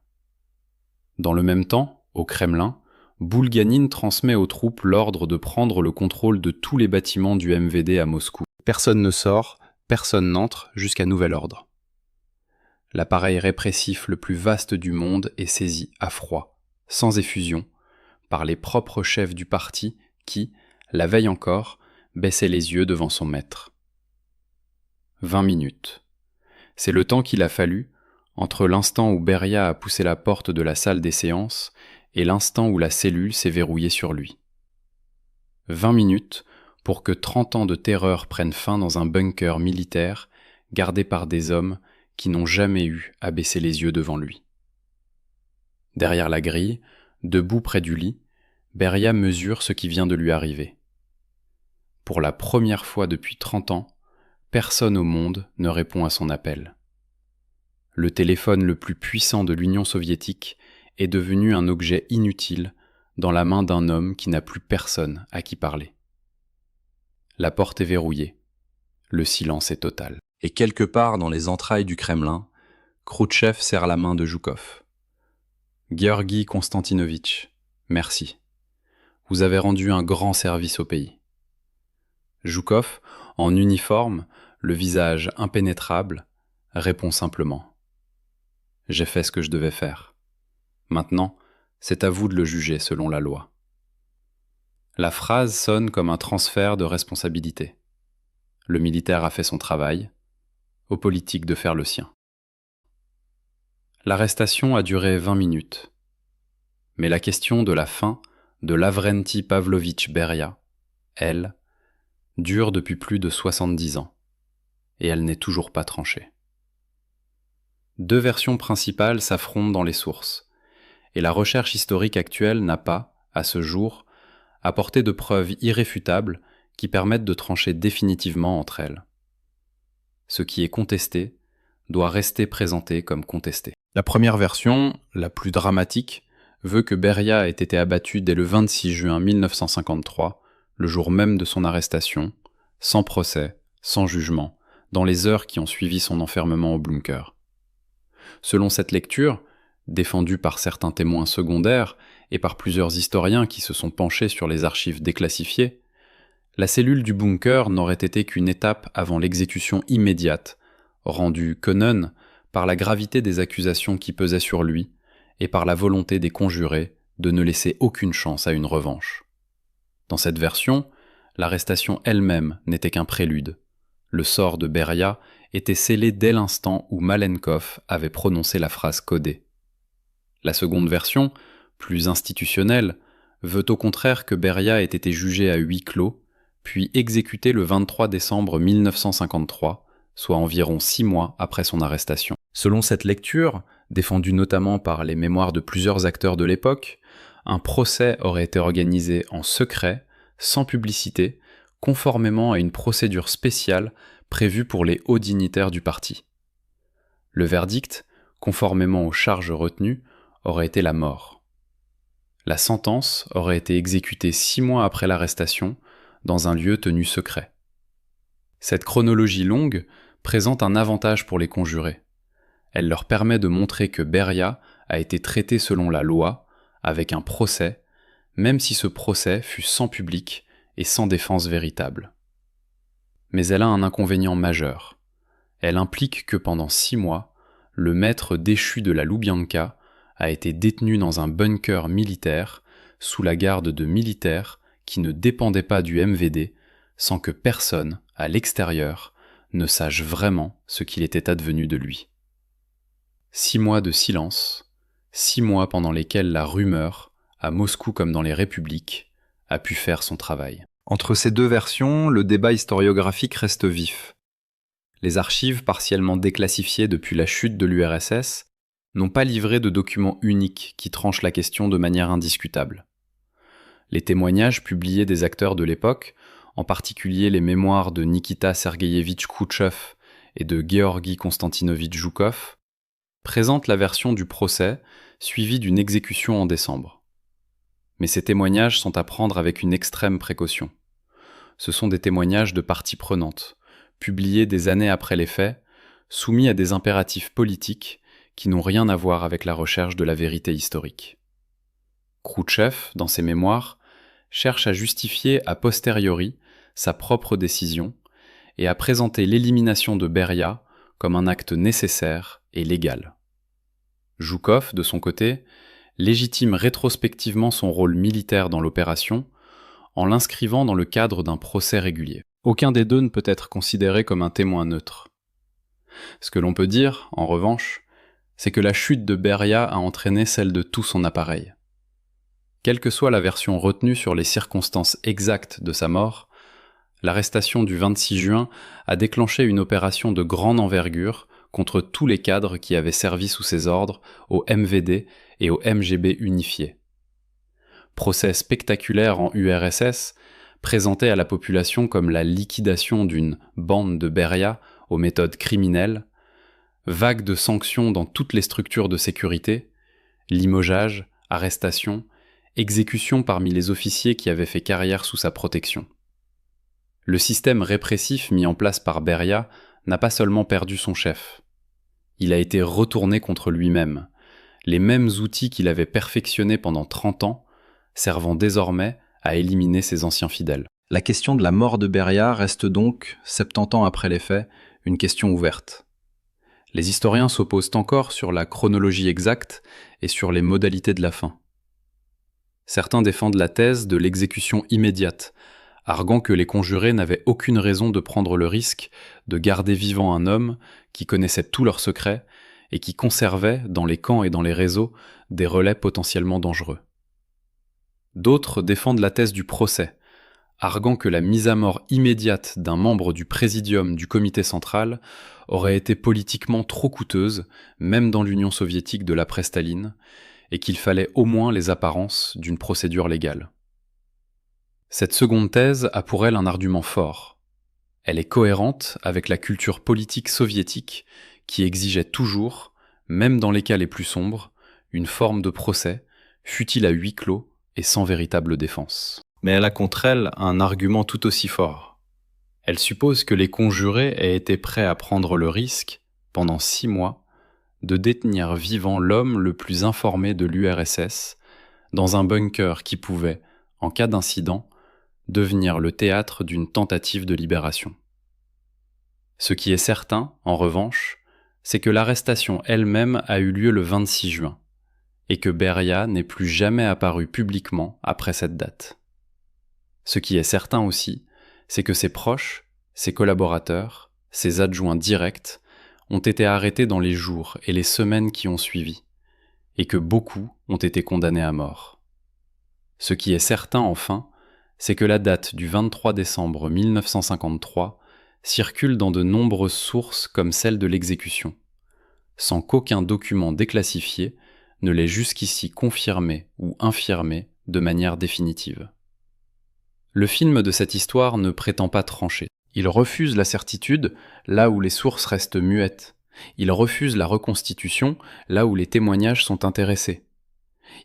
Dans le même temps, au Kremlin, Boulganine transmet aux troupes l'ordre de prendre le contrôle de tous les bâtiments du MVD à Moscou. Personne ne sort, personne n'entre jusqu'à nouvel ordre. L'appareil répressif le plus vaste du monde est saisi à froid, sans effusion, par les propres chefs du parti qui, la veille encore, baissaient les yeux devant son maître. 20 minutes. C'est le temps qu'il a fallu, entre l'instant où Beria a poussé la porte de la salle des séances et l'instant où la cellule s'est verrouillée sur lui. 20 minutes pour que 30 ans de terreur prennent fin dans un bunker militaire gardé par des hommes qui n'ont jamais eu à baisser les yeux devant lui. Derrière la grille, debout près du lit, Beria mesure ce qui vient de lui arriver. Pour la première fois depuis 30 ans, personne au monde ne répond à son appel. Le téléphone le plus puissant de l'Union soviétique est devenu un objet inutile dans la main d'un homme qui n'a plus personne à qui parler. La porte est verrouillée. Le silence est total. Et quelque part dans les entrailles du Kremlin, Khrouchtchev serre la main de Joukov. « Gueorgui Konstantinovitch, merci. Vous avez rendu un grand service au pays. » Joukov, en uniforme, le visage impénétrable, répond simplement. « J'ai fait ce que je devais faire. Maintenant, c'est à vous de le juger selon la loi. » La phrase sonne comme un transfert de responsabilité. Le militaire a fait son travail, au politique de faire le sien. L'arrestation a duré 20 minutes. Mais la question de la fin de Lavrenti Pavlovitch Beria, elle, dure depuis plus de 70 ans, et elle n'est toujours pas tranchée. 2 versions principales s'affrontent dans les sources, et la recherche historique actuelle n'a pas, à ce jour, apporté de preuves irréfutables qui permettent de trancher définitivement entre elles. Ce qui est contesté doit rester présenté comme contesté. La première version, la plus dramatique, veut que Beria ait été abattu dès le 26 juin 1953, le jour même de son arrestation, sans procès, sans jugement, dans les heures qui ont suivi son enfermement au bunker. Selon cette lecture, défendue par certains témoins secondaires et par plusieurs historiens qui se sont penchés sur les archives déclassifiées, la cellule du bunker n'aurait été qu'une étape avant l'exécution immédiate, rendue conne par la gravité des accusations qui pesaient sur lui et par la volonté des conjurés de ne laisser aucune chance à une revanche. Dans cette version, l'arrestation elle-même n'était qu'un prélude. Le sort de Beria était scellé dès l'instant où Malenkov avait prononcé la phrase codée. La seconde version, plus institutionnelle, veut au contraire que Beria ait été jugé à huis clos, puis exécuté le 23 décembre 1953, soit environ 6 mois après son arrestation. Selon cette lecture, défendue notamment par les mémoires de plusieurs acteurs de l'époque, un procès aurait été organisé en secret, sans publicité, conformément à une procédure spéciale prévue pour les hauts dignitaires du parti. Le verdict, conformément aux charges retenues, aurait été la mort. La sentence aurait été exécutée 6 mois après l'arrestation, dans un lieu tenu secret. Cette chronologie longue présente un avantage pour les conjurés. Elle leur permet de montrer que Beria a été traité selon la loi, avec un procès, même si ce procès fut sans public et sans défense véritable. Mais elle a un inconvénient majeur. Elle implique que pendant 6 mois, le maître déchu de la Loubianka a été détenu dans un bunker militaire sous la garde de militaires qui ne dépendaient pas du MVD, sans que personne, à l'extérieur, ne sache vraiment ce qu'il était advenu de lui. 6 mois de silence, 6 mois pendant lesquels la rumeur, à Moscou comme dans les républiques, a pu faire son travail. Entre ces deux versions, le débat historiographique reste vif. Les archives partiellement déclassifiées depuis la chute de l'URSS n'ont pas livré de documents uniques qui tranchent la question de manière indiscutable. Les témoignages publiés des acteurs de l'époque, en particulier les mémoires de Nikita Sergeyevitch Khrouchtchev et de Georgi Konstantinovitch Zhukov, présentent la version du procès suivie d'une exécution en décembre. Mais ces témoignages sont à prendre avec une extrême précaution. Ce sont des témoignages de parties prenantes, publiés des années après les faits, soumis à des impératifs politiques qui n'ont rien à voir avec la recherche de la vérité historique. Khrouchtchev, dans ses mémoires, cherche à justifier a posteriori sa propre décision et à présenter l'élimination de Beria comme un acte nécessaire et légal. Zhukov, de son côté, légitime rétrospectivement son rôle militaire dans l'opération en l'inscrivant dans le cadre d'un procès régulier. Aucun des deux ne peut être considéré comme un témoin neutre. Ce que l'on peut dire, en revanche, c'est que la chute de Beria a entraîné celle de tout son appareil. Quelle que soit la version retenue sur les circonstances exactes de sa mort, l'arrestation du 26 juin a déclenché une opération de grande envergure contre tous les cadres qui avaient servi sous ses ordres au MVD et au MGB unifiés. Procès spectaculaire en URSS, présenté à la population comme la liquidation d'une bande de Beria aux méthodes criminelles, vague de sanctions dans toutes les structures de sécurité, limogeage, arrestation, exécution parmi les officiers qui avaient fait carrière sous sa protection. Le système répressif mis en place par Beria n'a pas seulement perdu son chef. Il a été retourné contre lui-même, les mêmes outils qu'il avait perfectionnés pendant 30 ans, servant désormais à éliminer ses anciens fidèles. La question de la mort de Beria reste donc, 70 ans après les faits, une question ouverte. Les historiens s'opposent encore sur la chronologie exacte et sur les modalités de la fin. Certains défendent la thèse de l'exécution immédiate, arguant que les conjurés n'avaient aucune raison de prendre le risque de garder vivant un homme qui connaissait tous leurs secrets et qui conservait, dans les camps et dans les réseaux, des relais potentiellement dangereux. D'autres défendent la thèse du procès, arguant que la mise à mort immédiate d'un membre du présidium du comité central aurait été politiquement trop coûteuse, même dans l'Union soviétique de l'après-Staline, et qu'il fallait au moins les apparences d'une procédure légale. Cette seconde thèse a pour elle un argument fort. Elle est cohérente avec la culture politique soviétique qui exigeait toujours, même dans les cas les plus sombres, une forme de procès, fût-il à huis clos et sans véritable défense. Mais elle a contre elle un argument tout aussi fort. Elle suppose que les conjurés aient été prêts à prendre le risque, pendant 6 mois, de détenir vivant l'homme le plus informé de l'URSS dans un bunker qui pouvait, en cas d'incident, devenir le théâtre d'une tentative de libération. Ce qui est certain, en revanche, c'est que l'arrestation elle-même a eu lieu le 26 juin, et que Beria n'est plus jamais apparu publiquement après cette date. Ce qui est certain aussi, c'est que ses proches, ses collaborateurs, ses adjoints directs ont été arrêtés dans les jours et les semaines qui ont suivi, et que beaucoup ont été condamnés à mort. Ce qui est certain enfin, c'est que la date du 23 décembre 1953 circule dans de nombreuses sources comme celle de l'exécution, sans qu'aucun document déclassifié ne l'ait jusqu'ici confirmé ou infirmé de manière définitive. Le film de cette histoire ne prétend pas trancher. Il refuse la certitude là où les sources restent muettes. Il refuse la reconstitution là où les témoignages sont intéressés.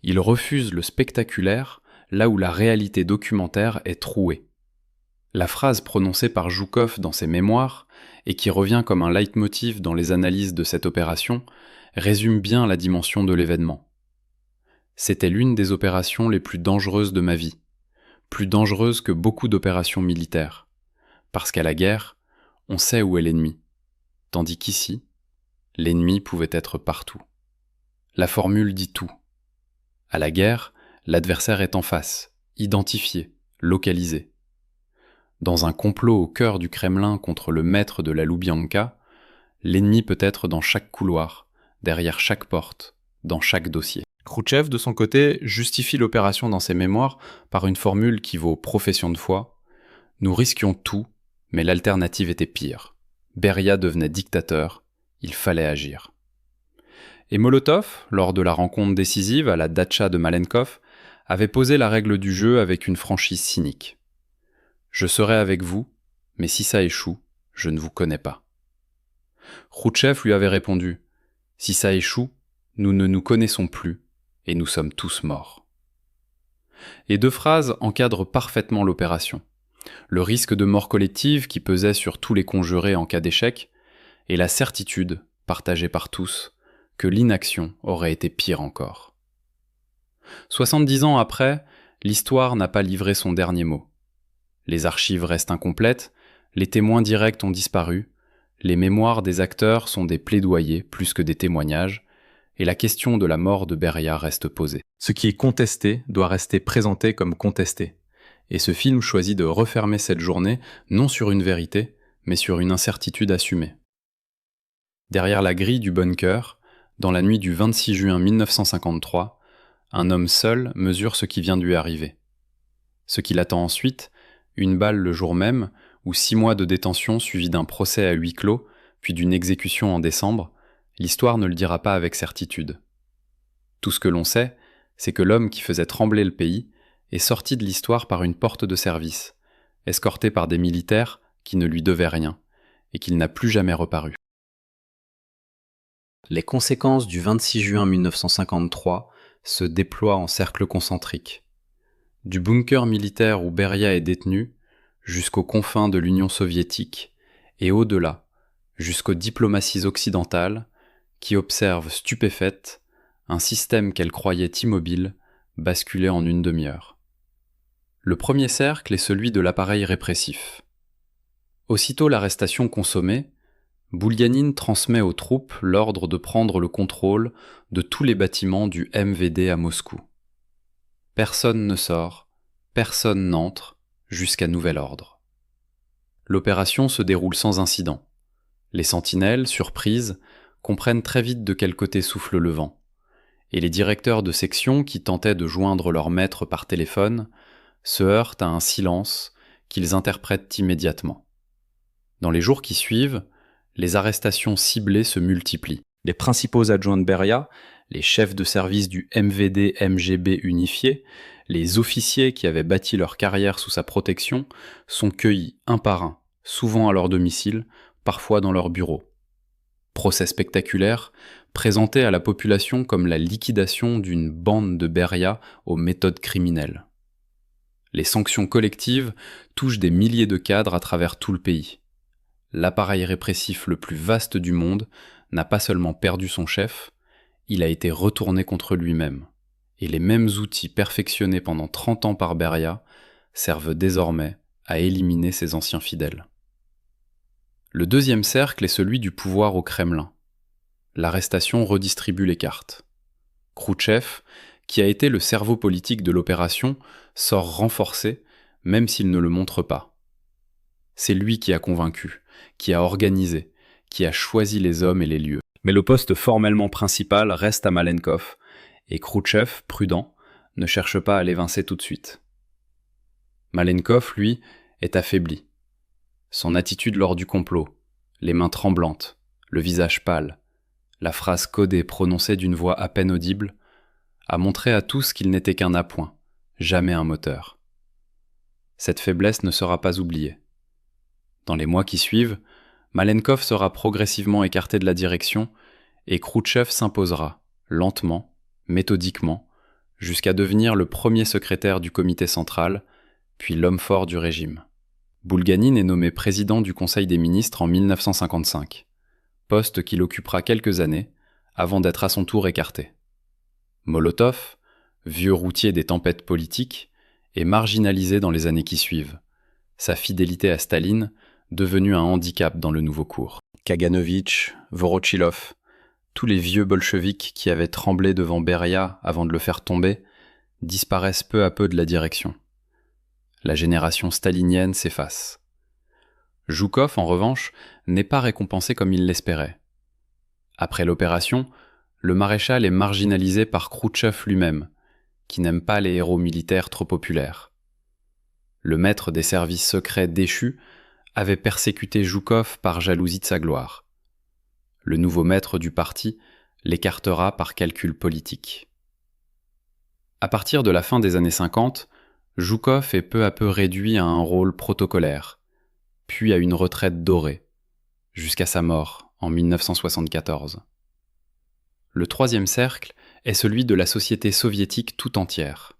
Il refuse le spectaculaire là où la réalité documentaire est trouée. La phrase prononcée par Joukov dans ses mémoires, et qui revient comme un leitmotiv dans les analyses de cette opération, résume bien la dimension de l'événement. C'était l'une des opérations les plus dangereuses de ma vie, plus dangereuse que beaucoup d'opérations militaires, parce qu'à la guerre, on sait où est l'ennemi, tandis qu'ici, l'ennemi pouvait être partout. La formule dit tout. À la guerre, l'adversaire est en face, identifié, localisé. Dans un complot au cœur du Kremlin contre le maître de la Loubianka, l'ennemi peut être dans chaque couloir, derrière chaque porte, dans chaque dossier. Khrouchtchev, de son côté, justifie l'opération dans ses mémoires par une formule qui vaut profession de foi. Nous risquions tout, mais l'alternative était pire. Beria devenait dictateur, il fallait agir. Et Molotov, lors de la rencontre décisive à la datcha de Malenkov, avait posé la règle du jeu avec une franchise cynique. Je serai avec vous, mais si ça échoue, je ne vous connais pas. Khrouchtchev lui avait répondu « Si ça échoue, nous ne nous connaissons plus et nous sommes tous morts. » Les deux phrases encadrent parfaitement l'opération. Le risque de mort collective qui pesait sur tous les conjurés en cas d'échec et la certitude, partagée par tous, que l'inaction aurait été pire encore. 70 ans après, l'histoire n'a pas livré son dernier mot. Les archives restent incomplètes, les témoins directs ont disparu, les mémoires des acteurs sont des plaidoyers plus que des témoignages, et la question de la mort de Beria reste posée. Ce qui est contesté doit rester présenté comme contesté, et ce film choisit de refermer cette journée non sur une vérité, mais sur une incertitude assumée. Derrière la grille du bunker, dans la nuit du 26 juin 1953, un homme seul mesure ce qui vient de lui arriver. Ce qui l'attend ensuite, une balle le jour même, ou 6 mois de détention suivis d'un procès à huis clos, puis d'une exécution en décembre, l'histoire ne le dira pas avec certitude. Tout ce que l'on sait, c'est que l'homme qui faisait trembler le pays est sorti de l'histoire par une porte de service, escorté par des militaires qui ne lui devaient rien, et qu'il n'a plus jamais reparu. Les conséquences du 26 juin 1953 se déploient en cercle concentrique. Du bunker militaire où Beria est détenu, jusqu'aux confins de l'Union soviétique, et au-delà, jusqu'aux diplomaties occidentales, qui observent stupéfaites un système qu'elles croyaient immobile basculer en une demi-heure. Le premier cercle est celui de l'appareil répressif. Aussitôt l'arrestation consommée, Boulianine transmet aux troupes l'ordre de prendre le contrôle de tous les bâtiments du MVD à Moscou. Personne ne sort, personne n'entre, jusqu'à nouvel ordre. L'opération se déroule sans incident. Les sentinelles, surprises, comprennent très vite de quel côté souffle le vent, et les directeurs de section qui tentaient de joindre leur maître par téléphone se heurtent à un silence qu'ils interprètent immédiatement. Dans les jours qui suivent, les arrestations ciblées se multiplient. Les principaux adjoints de Beria, les chefs de service du MVD-MGB unifié, les officiers qui avaient bâti leur carrière sous sa protection, sont cueillis un par un, souvent à leur domicile, parfois dans leur bureau. Procès spectaculaire, présenté à la population comme la liquidation d'une bande de Beria aux méthodes criminelles. Les sanctions collectives touchent des milliers de cadres à travers tout le pays. L'appareil répressif le plus vaste du monde n'a pas seulement perdu son chef, il a été retourné contre lui-même. Et les mêmes outils perfectionnés pendant 30 ans par Beria servent désormais à éliminer ses anciens fidèles. Le deuxième cercle est celui du pouvoir au Kremlin. L'arrestation redistribue les cartes. Khrouchtchev, qui a été le cerveau politique de l'opération, sort renforcé, même s'il ne le montre pas. C'est lui qui a convaincu, qui a organisé, qui a choisi les hommes et les lieux. Mais le poste formellement principal reste à Malenkov, et Khrouchtchev, prudent, ne cherche pas à l'évincer tout de suite. Malenkov, lui, est affaibli. Son attitude lors du complot, les mains tremblantes, le visage pâle, la phrase codée prononcée d'une voix à peine audible, a montré à tous qu'il n'était qu'un appoint, jamais un moteur. Cette faiblesse ne sera pas oubliée. Dans les mois qui suivent, Malenkov sera progressivement écarté de la direction et Khrouchtchev s'imposera, lentement, méthodiquement, jusqu'à devenir le premier secrétaire du comité central, puis l'homme fort du régime. Boulganine est nommé président du Conseil des ministres en 1955, poste qu'il occupera quelques années avant d'être à son tour écarté. Molotov, vieux routier des tempêtes politiques, est marginalisé dans les années qui suivent, sa fidélité à Staline devenue un handicap dans le nouveau cours. Kaganovitch, Vorochilov, tous les vieux bolcheviks qui avaient tremblé devant Beria avant de le faire tomber, disparaissent peu à peu de la direction. La génération stalinienne s'efface. Zhukov, en revanche, n'est pas récompensé comme il l'espérait. Après l'opération, le maréchal est marginalisé par Khrouchtchev lui-même, qui n'aime pas les héros militaires trop populaires. Le maître des services secrets déchu avait persécuté Zhukov par jalousie de sa gloire. Le nouveau maître du parti l'écartera par calcul politique. À partir de la fin des années 50, Zhukov est peu à peu réduit à un rôle protocolaire, puis à une retraite dorée, jusqu'à sa mort en 1974. Le troisième cercle est celui de la société soviétique tout entière.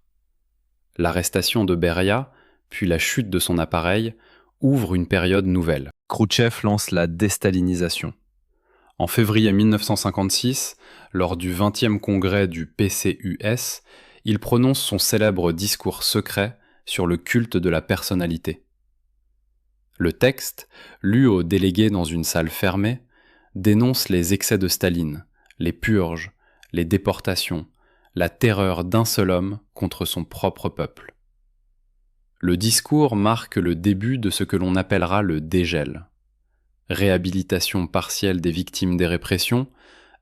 L'arrestation de Beria, puis la chute de son appareil, ouvre une période nouvelle. Khrouchtchev lance la déstalinisation. En février 1956, lors du 20e congrès du PCUS, il prononce son célèbre discours secret sur le culte de la personnalité. Le texte, lu aux délégués dans une salle fermée, dénonce les excès de Staline, les purges, les déportations, la terreur d'un seul homme contre son propre peuple. Le discours marque le début de ce que l'on appellera le dégel. Réhabilitation partielle des victimes des répressions,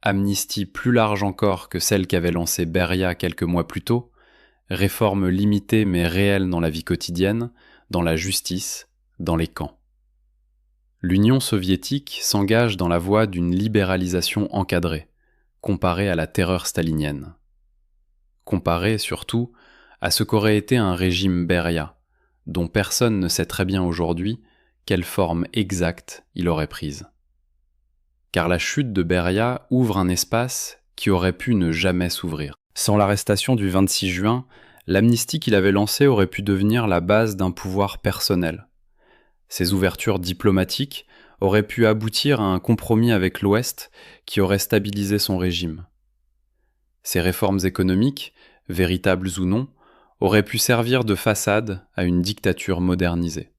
amnistie plus large encore que celle qu'avait lancée Beria quelques mois plus tôt, réformes limitées mais réelles dans la vie quotidienne, dans la justice, dans les camps. L'Union soviétique s'engage dans la voie d'une libéralisation encadrée, comparée à la terreur stalinienne. Comparée, surtout, à ce qu'aurait été un régime Beria, dont personne ne sait très bien aujourd'hui quelle forme exacte il aurait prise. Car la chute de Beria ouvre un espace qui aurait pu ne jamais s'ouvrir. Sans l'arrestation du 26 juin, l'amnistie qu'il avait lancée aurait pu devenir la base d'un pouvoir personnel. Ces ouvertures diplomatiques auraient pu aboutir à un compromis avec l'Ouest qui aurait stabilisé son régime. Ces réformes économiques, véritables ou non, auraient pu servir de façade à une dictature modernisée.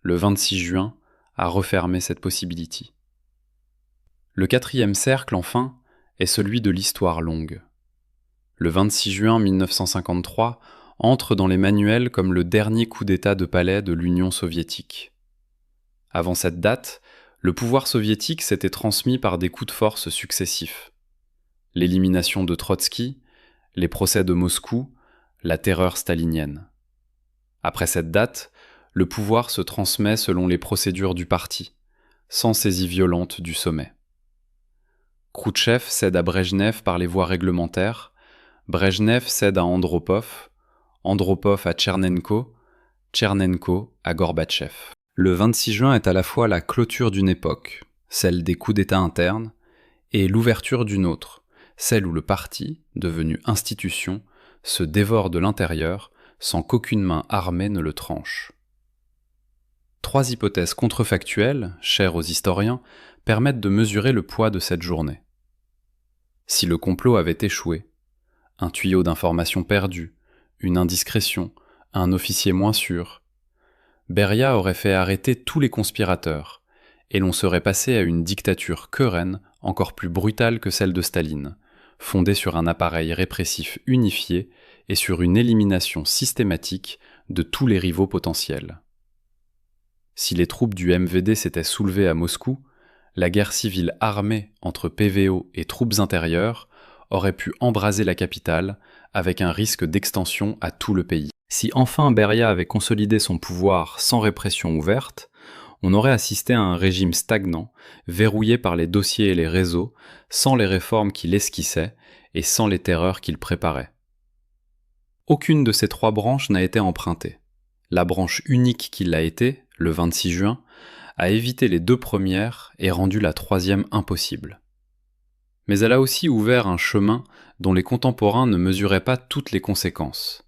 Le 26 juin a refermé cette possibilité. Le quatrième cercle, enfin, est celui de l'histoire longue. Le 26 juin 1953 entre dans les manuels comme le dernier coup d'État de palais de l'Union soviétique. Avant cette date, le pouvoir soviétique s'était transmis par des coups de force successifs. L'élimination de Trotsky, les procès de Moscou, la terreur stalinienne. Après cette date, le pouvoir se transmet selon les procédures du parti, sans saisie violente du sommet. Khrouchtchev cède à Brejnev par les voies réglementaires, Brejnev cède à Andropov, Andropov à Tchernenko, Tchernenko à Gorbatchev. Le 26 juin est à la fois la clôture d'une époque, celle des coups d'État internes, et l'ouverture d'une autre, celle où le parti, devenu institution, se dévore de l'intérieur sans qu'aucune main armée ne le tranche. 3 hypothèses contrefactuelles, chères aux historiens, permettent de mesurer le poids de cette journée. Si le complot avait échoué, un tuyau d'information perdu, une indiscrétion, un officier moins sûr, Beria aurait fait arrêter tous les conspirateurs, et l'on serait passé à une dictature querenne encore plus brutale que celle de Staline, fondée sur un appareil répressif unifié et sur une élimination systématique de tous les rivaux potentiels. Si les troupes du MVD s'étaient soulevées à Moscou, la guerre civile armée entre PVO et troupes intérieures aurait pu embraser la capitale avec un risque d'extension à tout le pays. Si enfin Beria avait consolidé son pouvoir sans répression ouverte, on aurait assisté à un régime stagnant, verrouillé par les dossiers et les réseaux, sans les réformes qu'il esquissait et sans les terreurs qu'il préparait. Aucune de ces 3 branches n'a été empruntée. La branche unique qui l'a été, le 26 juin, a évité les 2 premières et rendu la 3e impossible. Mais elle a aussi ouvert un chemin dont les contemporains ne mesuraient pas toutes les conséquences.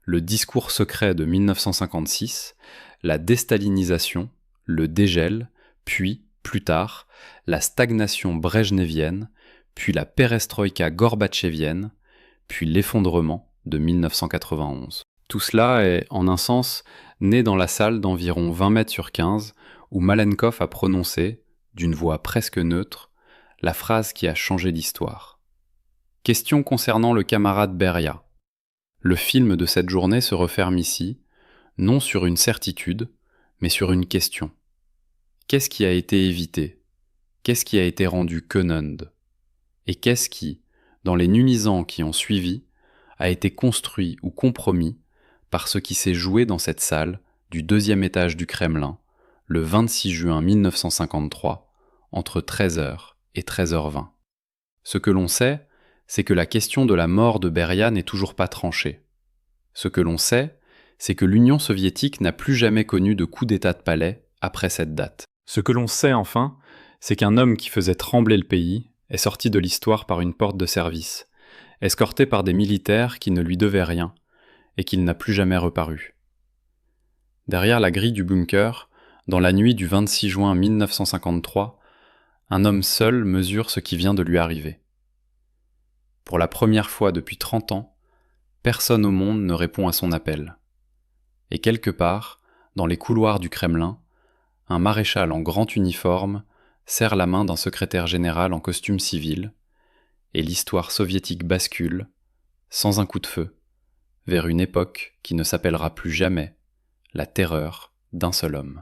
Le discours secret de 1956, la déstalinisation, le dégel, puis, plus tard, la stagnation brejnevienne, puis la perestroïka gorbatchevienne, puis l'effondrement de 1991. Tout cela est, en un sens, né dans la salle d'environ 20 mètres sur 15 où Malenkov a prononcé, d'une voix presque neutre, la phrase qui a changé l'histoire. Question concernant le camarade Beria. Le film de cette journée se referme ici, non sur une certitude, mais sur une question. Qu'est-ce qui a été évité? Qu'est-ce qui a été rendu quenund? Et qu'est-ce qui, dans les nuisants qui ont suivi, a été construit ou compromis par ce qui s'est joué dans cette salle du 2e étage du Kremlin, le 26 juin 1953, entre 13h et 13h20. Ce que l'on sait, c'est que la question de la mort de Beria n'est toujours pas tranchée. Ce que l'on sait, c'est que l'Union soviétique n'a plus jamais connu de coup d'état de palais après cette date. Ce que l'on sait enfin, c'est qu'un homme qui faisait trembler le pays est sorti de l'histoire par une porte de service, escorté par des militaires qui ne lui devaient rien, et qu'il n'a plus jamais reparu. Derrière la grille du bunker, dans la nuit du 26 juin 1953, un homme seul mesure ce qui vient de lui arriver. Pour la première fois depuis 30 ans, personne au monde ne répond à son appel. Et quelque part, dans les couloirs du Kremlin, un maréchal en grand uniforme serre la main d'un secrétaire général en costume civil, et l'histoire soviétique bascule, sans un coup de feu, vers une époque qui ne s'appellera plus jamais la terreur d'un seul homme.